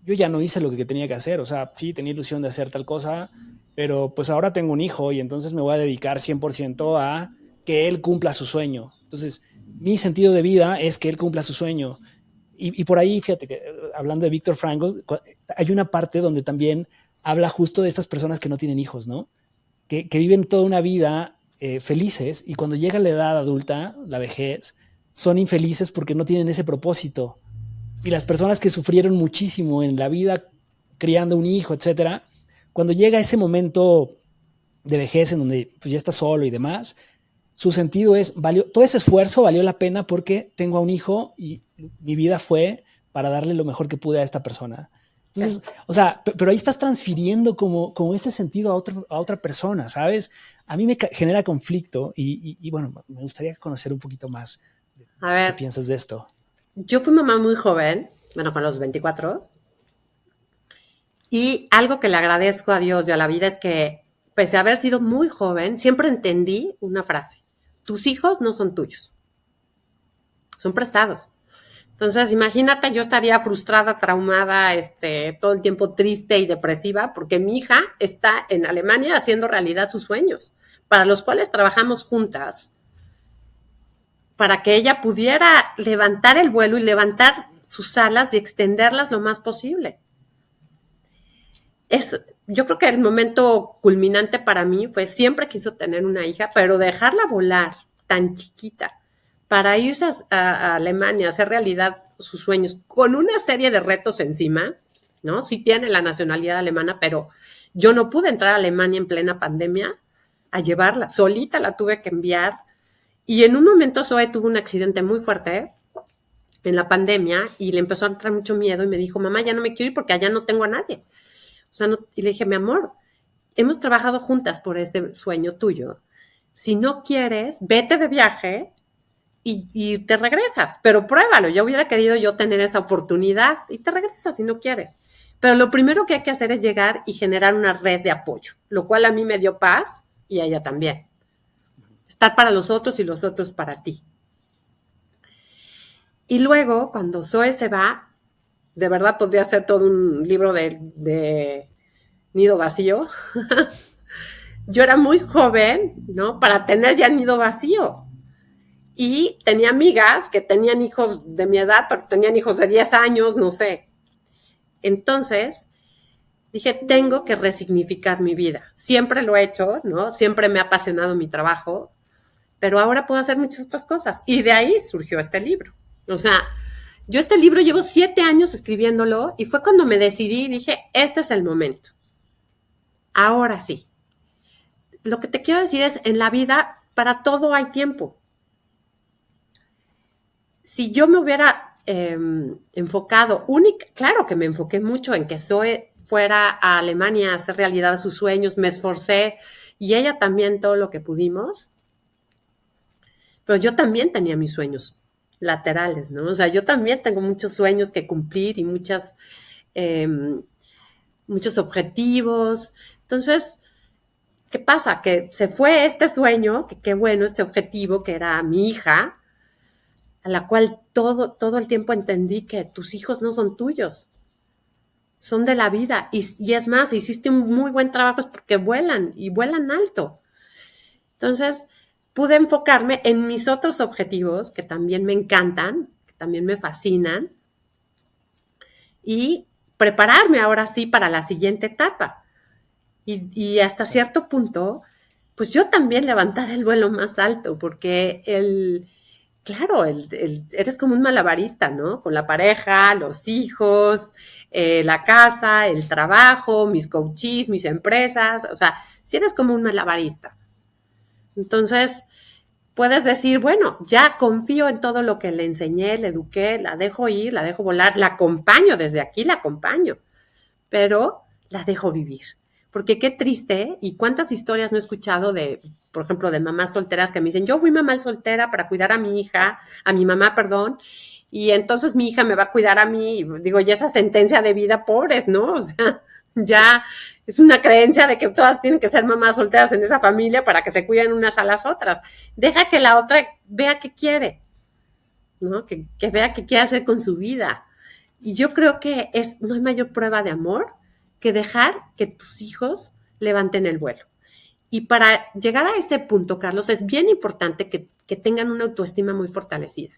yo ya no hice lo que tenía que hacer, o sea, sí, tenía ilusión de hacer tal cosa, pero pues ahora tengo un hijo y entonces me voy a dedicar 100% a que él cumpla su sueño. Entonces, mi sentido de vida es que él cumpla su sueño. Y por ahí, fíjate que hablando de Viktor Frankl, hay una parte donde también habla justo de estas personas que no tienen hijos, ¿no? Que viven toda una vida felices y cuando llega la edad adulta, la vejez, son infelices porque no tienen ese propósito. Y las personas que sufrieron muchísimo en la vida criando un hijo, etcétera, cuando llega ese momento de vejez en donde pues, ya está solo y demás, su sentido es, todo ese esfuerzo valió la pena porque tengo a un hijo y mi vida fue para darle lo mejor que pude a esta persona. Entonces, o sea, pero ahí estás transfiriendo como este sentido a otra persona, ¿sabes? A mí me genera conflicto y bueno, me gustaría conocer un poquito más de
A
qué
ver,
piensas de esto.
yo fui mamá muy joven, bueno, con los 24, y algo que le agradezco a Dios y a la vida es que, pese a haber sido muy joven, siempre entendí una frase: tus hijos no son tuyos, son prestados. Entonces, imagínate, yo estaría frustrada, traumada, todo el tiempo triste y depresiva porque mi hija está en Alemania haciendo realidad sus sueños, para los cuales trabajamos juntas, para que ella pudiera levantar el vuelo y levantar sus alas y extenderlas lo más posible. Yo creo que el momento culminante para mí fue, siempre quiso tener una hija, pero dejarla volar tan chiquita para irse a Alemania a hacer realidad sus sueños con una serie de retos encima, ¿no? Sí tiene la nacionalidad alemana, pero yo no pude entrar a Alemania en plena pandemia a llevarla, solita la tuve que enviar. Y en un momento Zoe tuvo un accidente muy fuerte en la pandemia y le empezó a entrar mucho miedo y me dijo, mamá, ya no me quiero ir porque allá no tengo a nadie. O sea, no, y le dije, mi amor, hemos trabajado juntas por este sueño tuyo. Si no quieres, vete de viaje y te regresas, pero pruébalo. Ya hubiera querido yo tener esa oportunidad y te regresas si no quieres. Pero lo primero que hay que hacer es llegar y generar una red de apoyo, lo cual a mí me dio paz y a ella también. Estar para los otros y los otros para ti. Y luego, cuando Zoe se va, de verdad podría ser todo un libro de nido vacío. Yo era muy joven, ¿no? Para tener ya nido vacío. Y tenía amigas que tenían hijos de mi edad, pero tenían hijos de 10 años, no sé. Entonces, dije, tengo que resignificar mi vida. Siempre lo he hecho, ¿no? Siempre me ha apasionado mi trabajo, pero ahora puedo hacer muchas otras cosas. Y de ahí surgió este libro. O sea, yo este libro llevo 7 años escribiéndolo y fue cuando me decidí y dije, este es el momento. Ahora sí. Lo que te quiero decir es, en la vida, para todo hay tiempo. Si yo me hubiera enfocado, claro que me enfoqué mucho en que Zoe fuera a Alemania a hacer realidad sus sueños, me esforcé y ella también todo lo que pudimos, pero yo también tenía mis sueños laterales, ¿no? O sea, yo también tengo muchos sueños que cumplir y muchos objetivos. Entonces, ¿qué pasa? Que se fue este sueño, que qué bueno, este objetivo que era mi hija, a la cual todo el tiempo entendí que tus hijos no son tuyos, son de la vida. Y es más, hiciste un muy buen trabajo es porque vuelan y vuelan alto. Entonces, pude enfocarme en mis otros objetivos que también me encantan, que también me fascinan, y prepararme ahora sí para la siguiente etapa. Y hasta cierto punto, pues yo también levantar el vuelo más alto, porque claro, eres como un malabarista, ¿no? Con la pareja, los hijos, la casa, el trabajo, mis coaches, mis empresas, o sea, si eres como un malabarista. Entonces, puedes decir, bueno, ya confío en todo lo que le enseñé, le eduqué, la dejo ir, la dejo volar, la acompaño, desde aquí la acompaño, pero la dejo vivir. Porque qué triste, y cuántas historias no he escuchado de, por ejemplo, de mamás solteras que me dicen, yo fui mamá soltera para cuidar a mi hija, a mi mamá, perdón, y entonces mi hija me va a cuidar a mí, y digo, y esa sentencia de vida, pobres, ¿no? O sea, Ya es una creencia de que todas tienen que ser mamás solteras en esa familia para que se cuiden unas a las otras. Deja que la otra vea qué quiere, ¿no? Que vea qué quiere hacer con su vida. Y yo creo que no hay mayor prueba de amor que dejar que tus hijos levanten el vuelo. Y para llegar a ese punto, Carlos, es bien importante que tengan una autoestima muy fortalecida.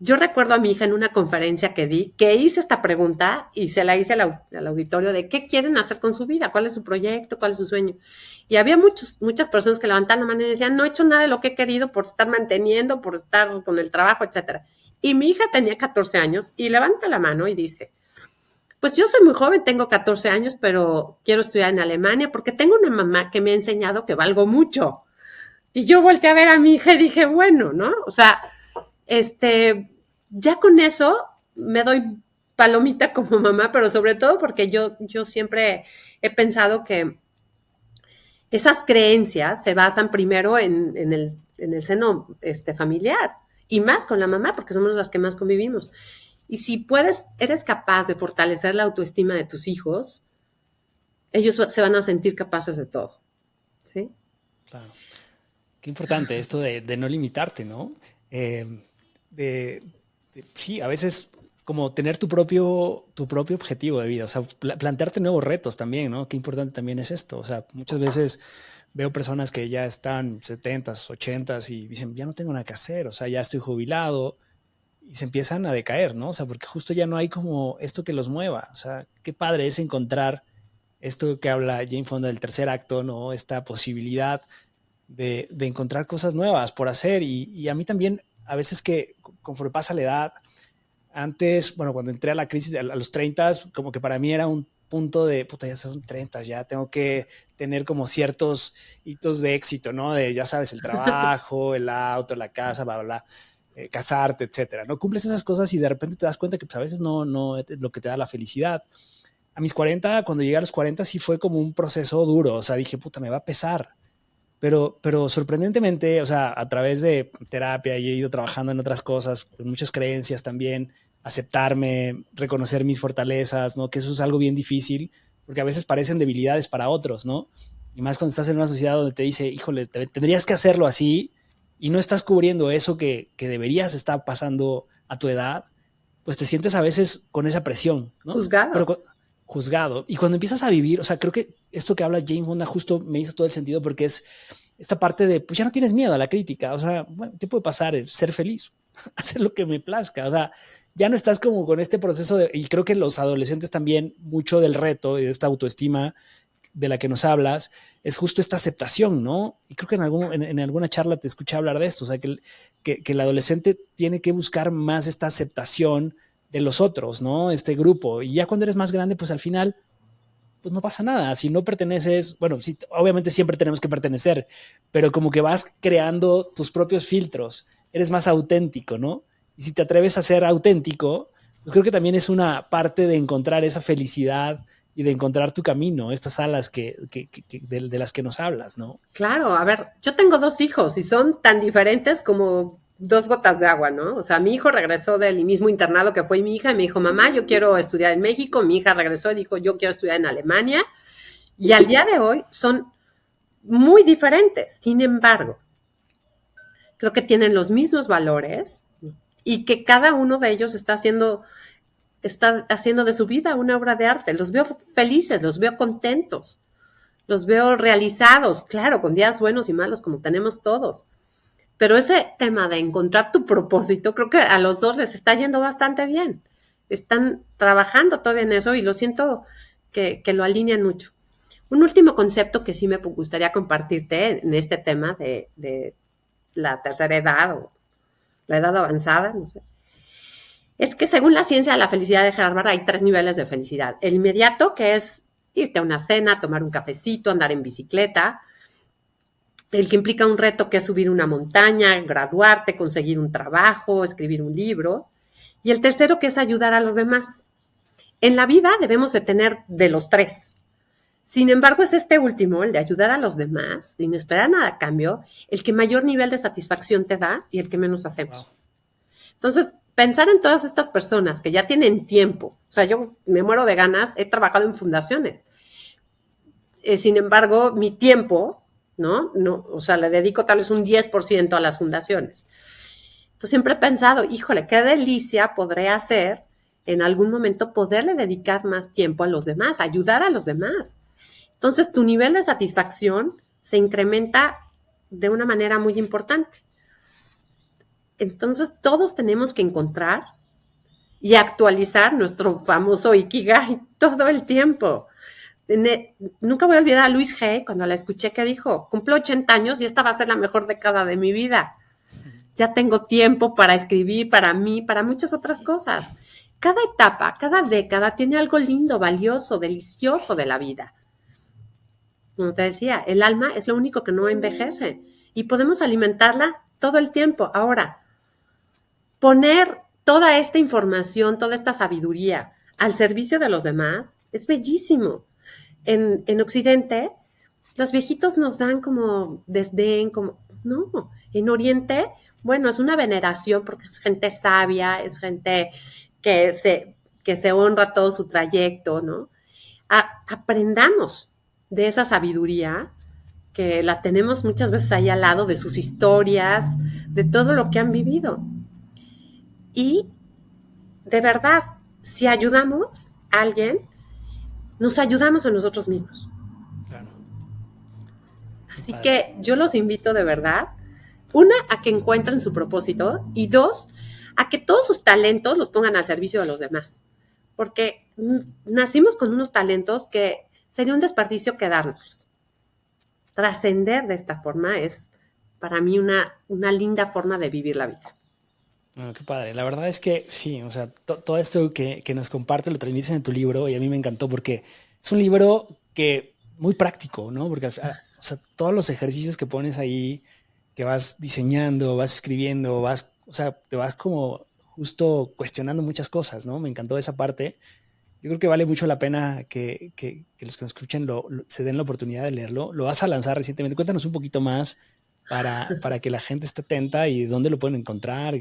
Yo recuerdo a mi hija en una conferencia que di, que hice esta pregunta y se la hice al auditorio de qué quieren hacer con su vida, cuál es su proyecto, cuál es su sueño. Y había muchas personas que levantaban la mano y decían, no he hecho nada de lo que he querido por estar manteniendo, por estar con el trabajo, etcétera. Y mi hija tenía 14 años y levanta la mano y dice, pues yo soy muy joven, tengo 14 años, pero quiero estudiar en Alemania porque tengo una mamá que me ha enseñado que valgo mucho. Y yo volteé a ver a mi hija y dije, bueno, ¿no? O sea, ya con eso me doy palomita como mamá, pero sobre todo porque yo siempre he pensado que esas creencias se basan primero en el seno familiar y más con la mamá, porque somos las que más convivimos. Y si eres capaz de fortalecer la autoestima de tus hijos, ellos se van a sentir capaces de todo. ¿Sí?
Claro. Qué importante esto de no limitarte, ¿no? Sí, a veces como tener tu propio objetivo de vida, o sea, plantearte nuevos retos también, ¿no? Qué importante también es esto. O sea, muchas veces veo personas que ya están 70s, 80s y dicen, ya no tengo nada que hacer, o sea, ya estoy jubilado y se empiezan a decaer, ¿no? O sea, porque justo ya no hay como esto que los mueva. O sea, qué padre es encontrar esto que habla Jane Fonda del tercer acto, ¿no? Esta posibilidad de encontrar cosas nuevas por hacer. Y a mí también, a veces que conforme pasa la edad, antes, bueno, cuando entré a la crisis a los 30, como que para mí era un punto de, puta, ya son 30, ya tengo que tener como ciertos hitos de éxito, ¿no? De, ya sabes, el trabajo, el auto, la casa, bla, bla, bla, casarte, etcétera. No cumples esas cosas y de repente te das cuenta que pues, a veces no es lo que te da la felicidad. A mis 40, cuando llegué a los 40, sí fue como un proceso duro. O sea, dije, puta, me va a pesar. Pero sorprendentemente, o sea, a través de terapia y he ido trabajando en otras cosas, en muchas creencias también, aceptarme, reconocer mis fortalezas, ¿no? Que eso es algo bien difícil, porque a veces parecen debilidades para otros, ¿no? Y más cuando estás en una sociedad donde te dice, híjole, tendrías que hacerlo así y no estás cubriendo eso que deberías estar pasando a tu edad, pues te sientes a veces con esa presión, ¿no?
Juzgado.
Pero juzgado. Y cuando empiezas a vivir, o sea, creo que esto que habla Jane Fonda justo me hizo todo el sentido porque es esta parte de, pues ya no tienes miedo a la crítica, o sea, bueno, ¿qué puede pasar? Ser feliz, hacer lo que me plazca, o sea, ya no estás como con este proceso de, y creo que los adolescentes también, mucho del reto y de esta autoestima de la que nos hablas, es justo esta aceptación, ¿no? Y creo que en alguna charla te escuché hablar de esto, o sea, que el adolescente tiene que buscar más esta aceptación de los otros, ¿no? Este grupo. Y ya cuando eres más grande, pues al final, pues no pasa nada. Si no perteneces, bueno, sí, obviamente siempre tenemos que pertenecer, pero como que vas creando tus propios filtros, eres más auténtico, ¿no? Y si te atreves a ser auténtico, pues creo que también es una parte de encontrar esa felicidad y de encontrar tu camino, estas alas de las que nos hablas, ¿no?
Claro, a ver, yo tengo 2 hijos y son tan diferentes como 2 gotas de agua, ¿no? O sea, mi hijo regresó del mismo internado que fue mi hija y me dijo, mamá, yo quiero estudiar en México. Mi hija regresó y dijo, yo quiero estudiar en Alemania. Y al día de hoy son muy diferentes. Sin embargo, creo que tienen los mismos valores y que cada uno de ellos está haciendo de su vida una obra de arte. Los veo felices, los veo contentos, los veo realizados, claro, con días buenos y malos como tenemos todos. Pero ese tema de encontrar tu propósito, creo que a los dos les está yendo bastante bien. Están trabajando todavía en eso y lo siento que lo alinean mucho. Un último concepto que sí me gustaría compartirte en este tema de la tercera edad o la edad avanzada, no sé, es que según la ciencia de la felicidad de Harvard hay 3 niveles de felicidad. El inmediato, que es irte a una cena, tomar un cafecito, andar en bicicleta. El que implica un reto, que es subir una montaña, graduarte, conseguir un trabajo, escribir un libro. Y el tercero, que es ayudar a los demás. En la vida debemos de tener de los 3. Sin embargo, es este último, el de ayudar a los demás, sin esperar nada a cambio, el que mayor nivel de satisfacción te da y el que menos hacemos. Wow. Entonces, pensar en todas estas personas que ya tienen tiempo. O sea, yo me muero de ganas, he trabajado en fundaciones. Sin embargo, mi tiempo, ¿no? O sea, le dedico tal vez un 10% a las fundaciones. Entonces siempre he pensado, híjole, qué delicia podré hacer en algún momento poderle dedicar más tiempo a los demás, ayudar a los demás. Entonces tu nivel de satisfacción se incrementa de una manera muy importante. Entonces todos tenemos que encontrar y actualizar nuestro famoso Ikigai todo el tiempo. Nunca voy a olvidar a Luis Hay cuando la escuché que dijo, cumplo 80 años y esta va a ser la mejor década de mi vida. Ya tengo tiempo para escribir, para mí, para muchas otras cosas. Cada etapa, cada década tiene algo lindo, valioso, delicioso de la vida. Como te decía, el alma es lo único que no envejece y podemos alimentarla todo el tiempo. Ahora, poner toda esta información, toda esta sabiduría al servicio de los demás es bellísimo. En Occidente, los viejitos nos dan como desdén, como, no, en Oriente, bueno, es una veneración porque es gente sabia, es gente que se honra todo su trayecto, ¿no? Aprendamos de esa sabiduría que la tenemos muchas veces ahí al lado, de sus historias, de todo lo que han vivido. Y de verdad, si ayudamos a alguien, nos ayudamos a nosotros mismos.
Claro.
Así que yo los invito de verdad, una, a que encuentren su propósito y dos, a que todos sus talentos los pongan al servicio de los demás. Porque nacimos con unos talentos que sería un desperdicio quedárnoslos. Trascender de esta forma es para mí una linda forma de vivir la vida.
Bueno, qué padre. La verdad es que sí, o sea, todo esto que nos comparte lo transmites en tu libro y a mí me encantó porque es un libro que muy práctico, ¿no? Porque o sea, todos los ejercicios que pones ahí, que vas diseñando, vas escribiendo, o sea, te vas como justo cuestionando muchas cosas, ¿no? Me encantó esa parte. Yo creo que vale mucho la pena que los que nos escuchen se den la oportunidad de leerlo. Lo vas a lanzar recientemente. Cuéntanos un poquito más para que la gente esté atenta y dónde lo pueden encontrar.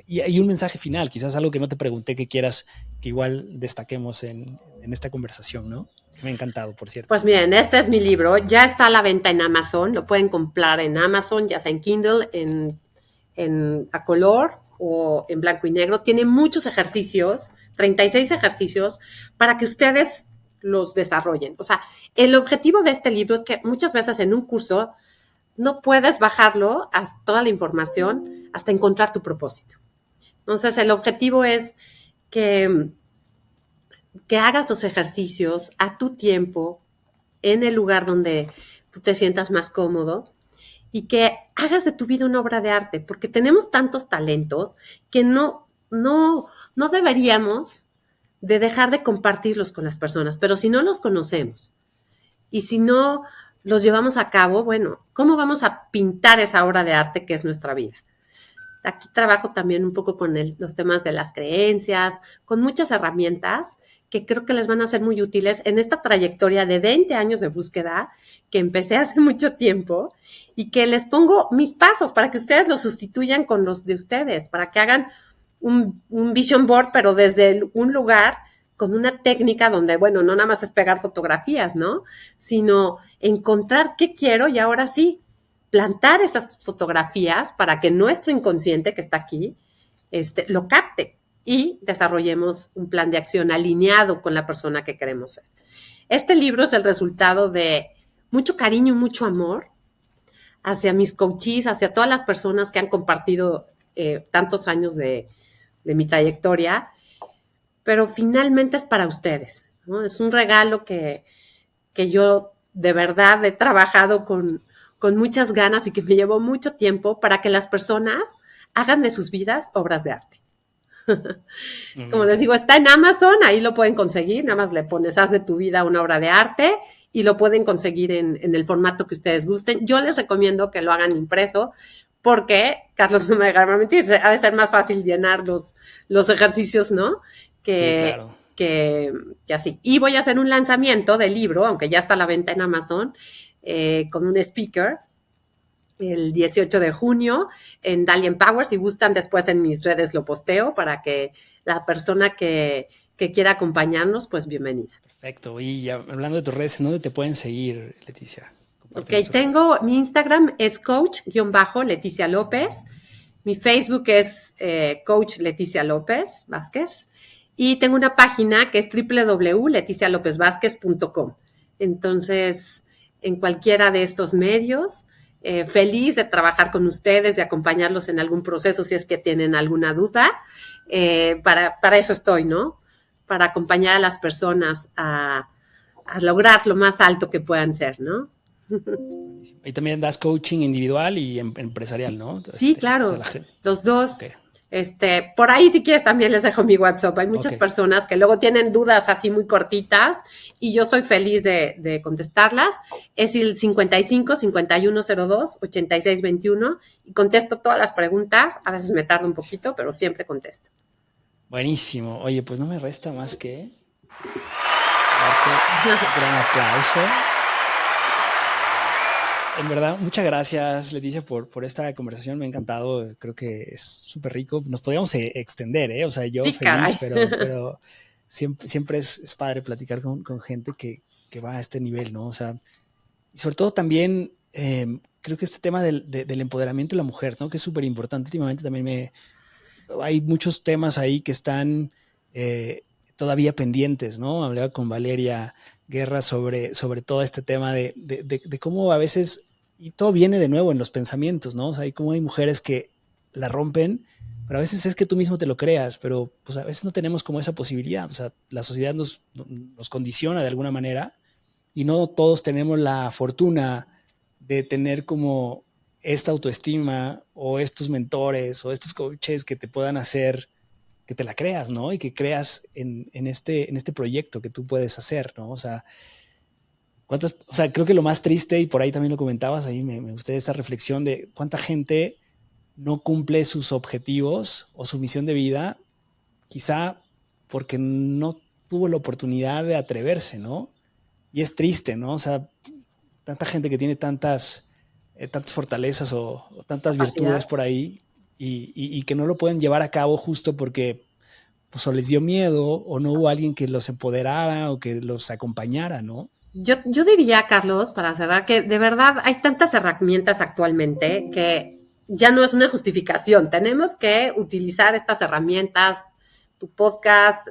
Y hay un mensaje final, quizás algo que no te pregunté que quieras que igual destaquemos en esta conversación, ¿no? Que me ha encantado, por cierto.
Pues miren, este es mi libro. Ya está a la venta en Amazon. Lo pueden comprar en Amazon, ya sea en Kindle, a color o en blanco y negro. Tiene muchos ejercicios, 36 ejercicios, para que ustedes los desarrollen. O sea, el objetivo de este libro es que muchas veces en un curso no puedes bajarlo a toda la información hasta encontrar tu propósito. Entonces, el objetivo es que hagas los ejercicios a tu tiempo, en el lugar donde tú te sientas más cómodo y que hagas de tu vida una obra de arte, porque tenemos tantos talentos que no deberíamos de dejar de compartirlos con las personas, pero si no los conocemos y si no los llevamos a cabo, bueno, ¿cómo vamos a pintar esa obra de arte que es nuestra vida? Aquí trabajo también un poco con los temas de las creencias, con muchas herramientas que creo que les van a ser muy útiles en esta trayectoria de 20 años de búsqueda que empecé hace mucho tiempo y que les pongo mis pasos para que ustedes los sustituyan con los de ustedes, para que hagan un vision board, pero desde un lugar con una técnica donde, bueno, no nada más es pegar fotografías, ¿no? Sino encontrar qué quiero y ahora sí, plantar esas fotografías para que nuestro inconsciente que está aquí lo capte y desarrollemos un plan de acción alineado con la persona que queremos ser. Este libro es el resultado de mucho cariño y mucho amor hacia mis coaches, hacia todas las personas que han compartido tantos años de mi trayectoria, pero finalmente es para ustedes, ¿no? Es un regalo que yo de verdad he trabajado con muchas ganas y que me llevó mucho tiempo para que las personas hagan de sus vidas obras de arte. Como les digo, está en Amazon, ahí lo pueden conseguir, nada más le pones haz de tu vida una obra de arte y lo pueden conseguir en el formato que ustedes gusten. Yo les recomiendo que lo hagan impreso porque, Carlos no me dejará mentir, ha de ser más fácil llenar los ejercicios, ¿no?
Sí, claro.
Que así. Y voy a hacer un lanzamiento del libro, aunque ya está a la venta en Amazon, con un speaker el 18 de junio en Dalia Empower. Si gustan, después en mis redes lo posteo para que la persona que quiera acompañarnos, pues bienvenida.
Perfecto. Y hablando de tus redes, ¿en dónde te pueden seguir, Leticia?
Ok, mi Instagram es coach-Leticia López. Mi Facebook es Coach Leticia López Vázquez. Y tengo una página que es www.leticialopezvazquez.com. Entonces, en cualquiera de estos medios, feliz de trabajar con ustedes, de acompañarlos en algún proceso si es que tienen alguna duda. Para eso estoy, ¿no? Para acompañar a las personas a lograr lo más alto que puedan ser, ¿no?
Y también das coaching individual y empresarial, ¿no?
Sí, claro, los dos. Okay. Por ahí si quieres también les dejo mi WhatsApp. Hay muchas personas que luego tienen dudas así muy cortitas y yo soy feliz de contestarlas. Es el 55-5102-8621 y contesto todas las preguntas. A veces me tardo un poquito, pero siempre contesto.
Buenísimo. Oye, pues no me resta más que darte un gran aplauso. En verdad, muchas gracias, Leticia, por esta conversación. Me ha encantado. Creo que es súper rico. Nos podríamos extender, ¿eh? O sea, yo sí, feliz, pero siempre es padre platicar con gente que va a este nivel, ¿no? O sea, y sobre todo también creo que este tema del empoderamiento de la mujer, ¿no? Que es súper importante. Últimamente también hay muchos temas ahí que están todavía pendientes, ¿no? Hablaba con Valeria Guerra sobre todo este tema de cómo a veces, y todo viene de nuevo en los pensamientos, ¿no? O sea, cómo hay mujeres que la rompen, pero a veces es que tú mismo te lo creas, pero pues a veces no tenemos como esa posibilidad. O sea, la sociedad nos condiciona de alguna manera y no todos tenemos la fortuna de tener como esta autoestima o estos mentores o estos coaches que te puedan hacer que te la creas, ¿no? Y que creas en este proyecto que tú puedes hacer, ¿no? O sea, creo que lo más triste, y por ahí también lo comentabas, ahí me gustó esta reflexión de cuánta gente no cumple sus objetivos o su misión de vida, quizá porque no tuvo la oportunidad de atreverse, ¿no? Y es triste, ¿no? O sea, tanta gente que tiene tantas fortalezas o tantas virtudes por ahí, y que no lo pueden llevar a cabo justo porque pues, o les dio miedo o no hubo alguien que los empoderara o que los acompañara, ¿no?
Yo diría, Carlos, para cerrar, que de verdad hay tantas herramientas actualmente que ya no es una justificación. Tenemos que utilizar estas herramientas, tu podcast,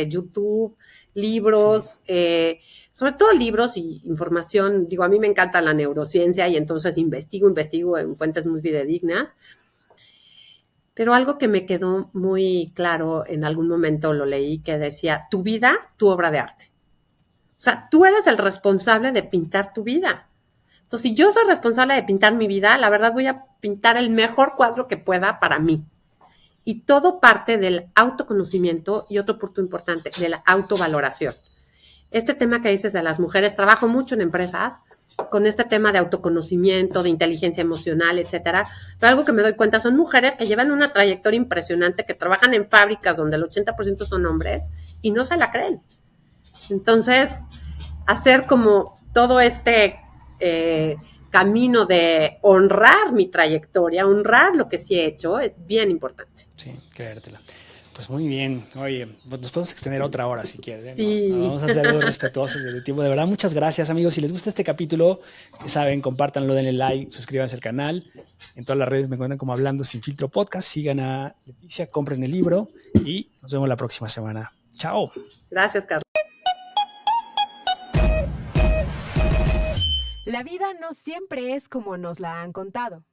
YouTube, libros, sí. Sobre todo libros y información. Digo, a mí me encanta la neurociencia y entonces investigo en fuentes muy fidedignas. Pero algo que me quedó muy claro, en algún momento lo leí, que decía, tu vida, tu obra de arte. O sea, tú eres el responsable de pintar tu vida. Entonces, si yo soy responsable de pintar mi vida, la verdad voy a pintar el mejor cuadro que pueda para mí. Y todo parte del autoconocimiento y otro punto importante, de la autovaloración. Este tema que dices de las mujeres, trabajo mucho en empresas con este tema de autoconocimiento, de inteligencia emocional, etcétera. Pero algo que me doy cuenta son mujeres que llevan una trayectoria impresionante, que trabajan en fábricas donde el 80% son hombres y no se la creen. Entonces, hacer como todo este camino de honrar mi trayectoria, honrar lo que sí he hecho, es bien importante.
Sí, creértela. Pues muy bien. Oye, nos podemos extender otra hora si quieres.
Sí.
¿No? Vamos a ser muy respetuosos del tiempo. De verdad, muchas gracias, amigos. Si les gusta este capítulo, ya saben, compártanlo, denle like, suscríbanse al canal. En todas las redes me encuentran como Hablando Sin Filtro Podcast. Sigan a Leticia, compren el libro y nos vemos la próxima semana. Chao.
Gracias, Carlos.
La vida no siempre es como nos la han contado.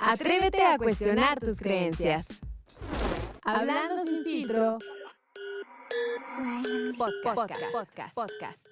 Atrévete a cuestionar tus creencias. Hablando sin filtro. Podcast.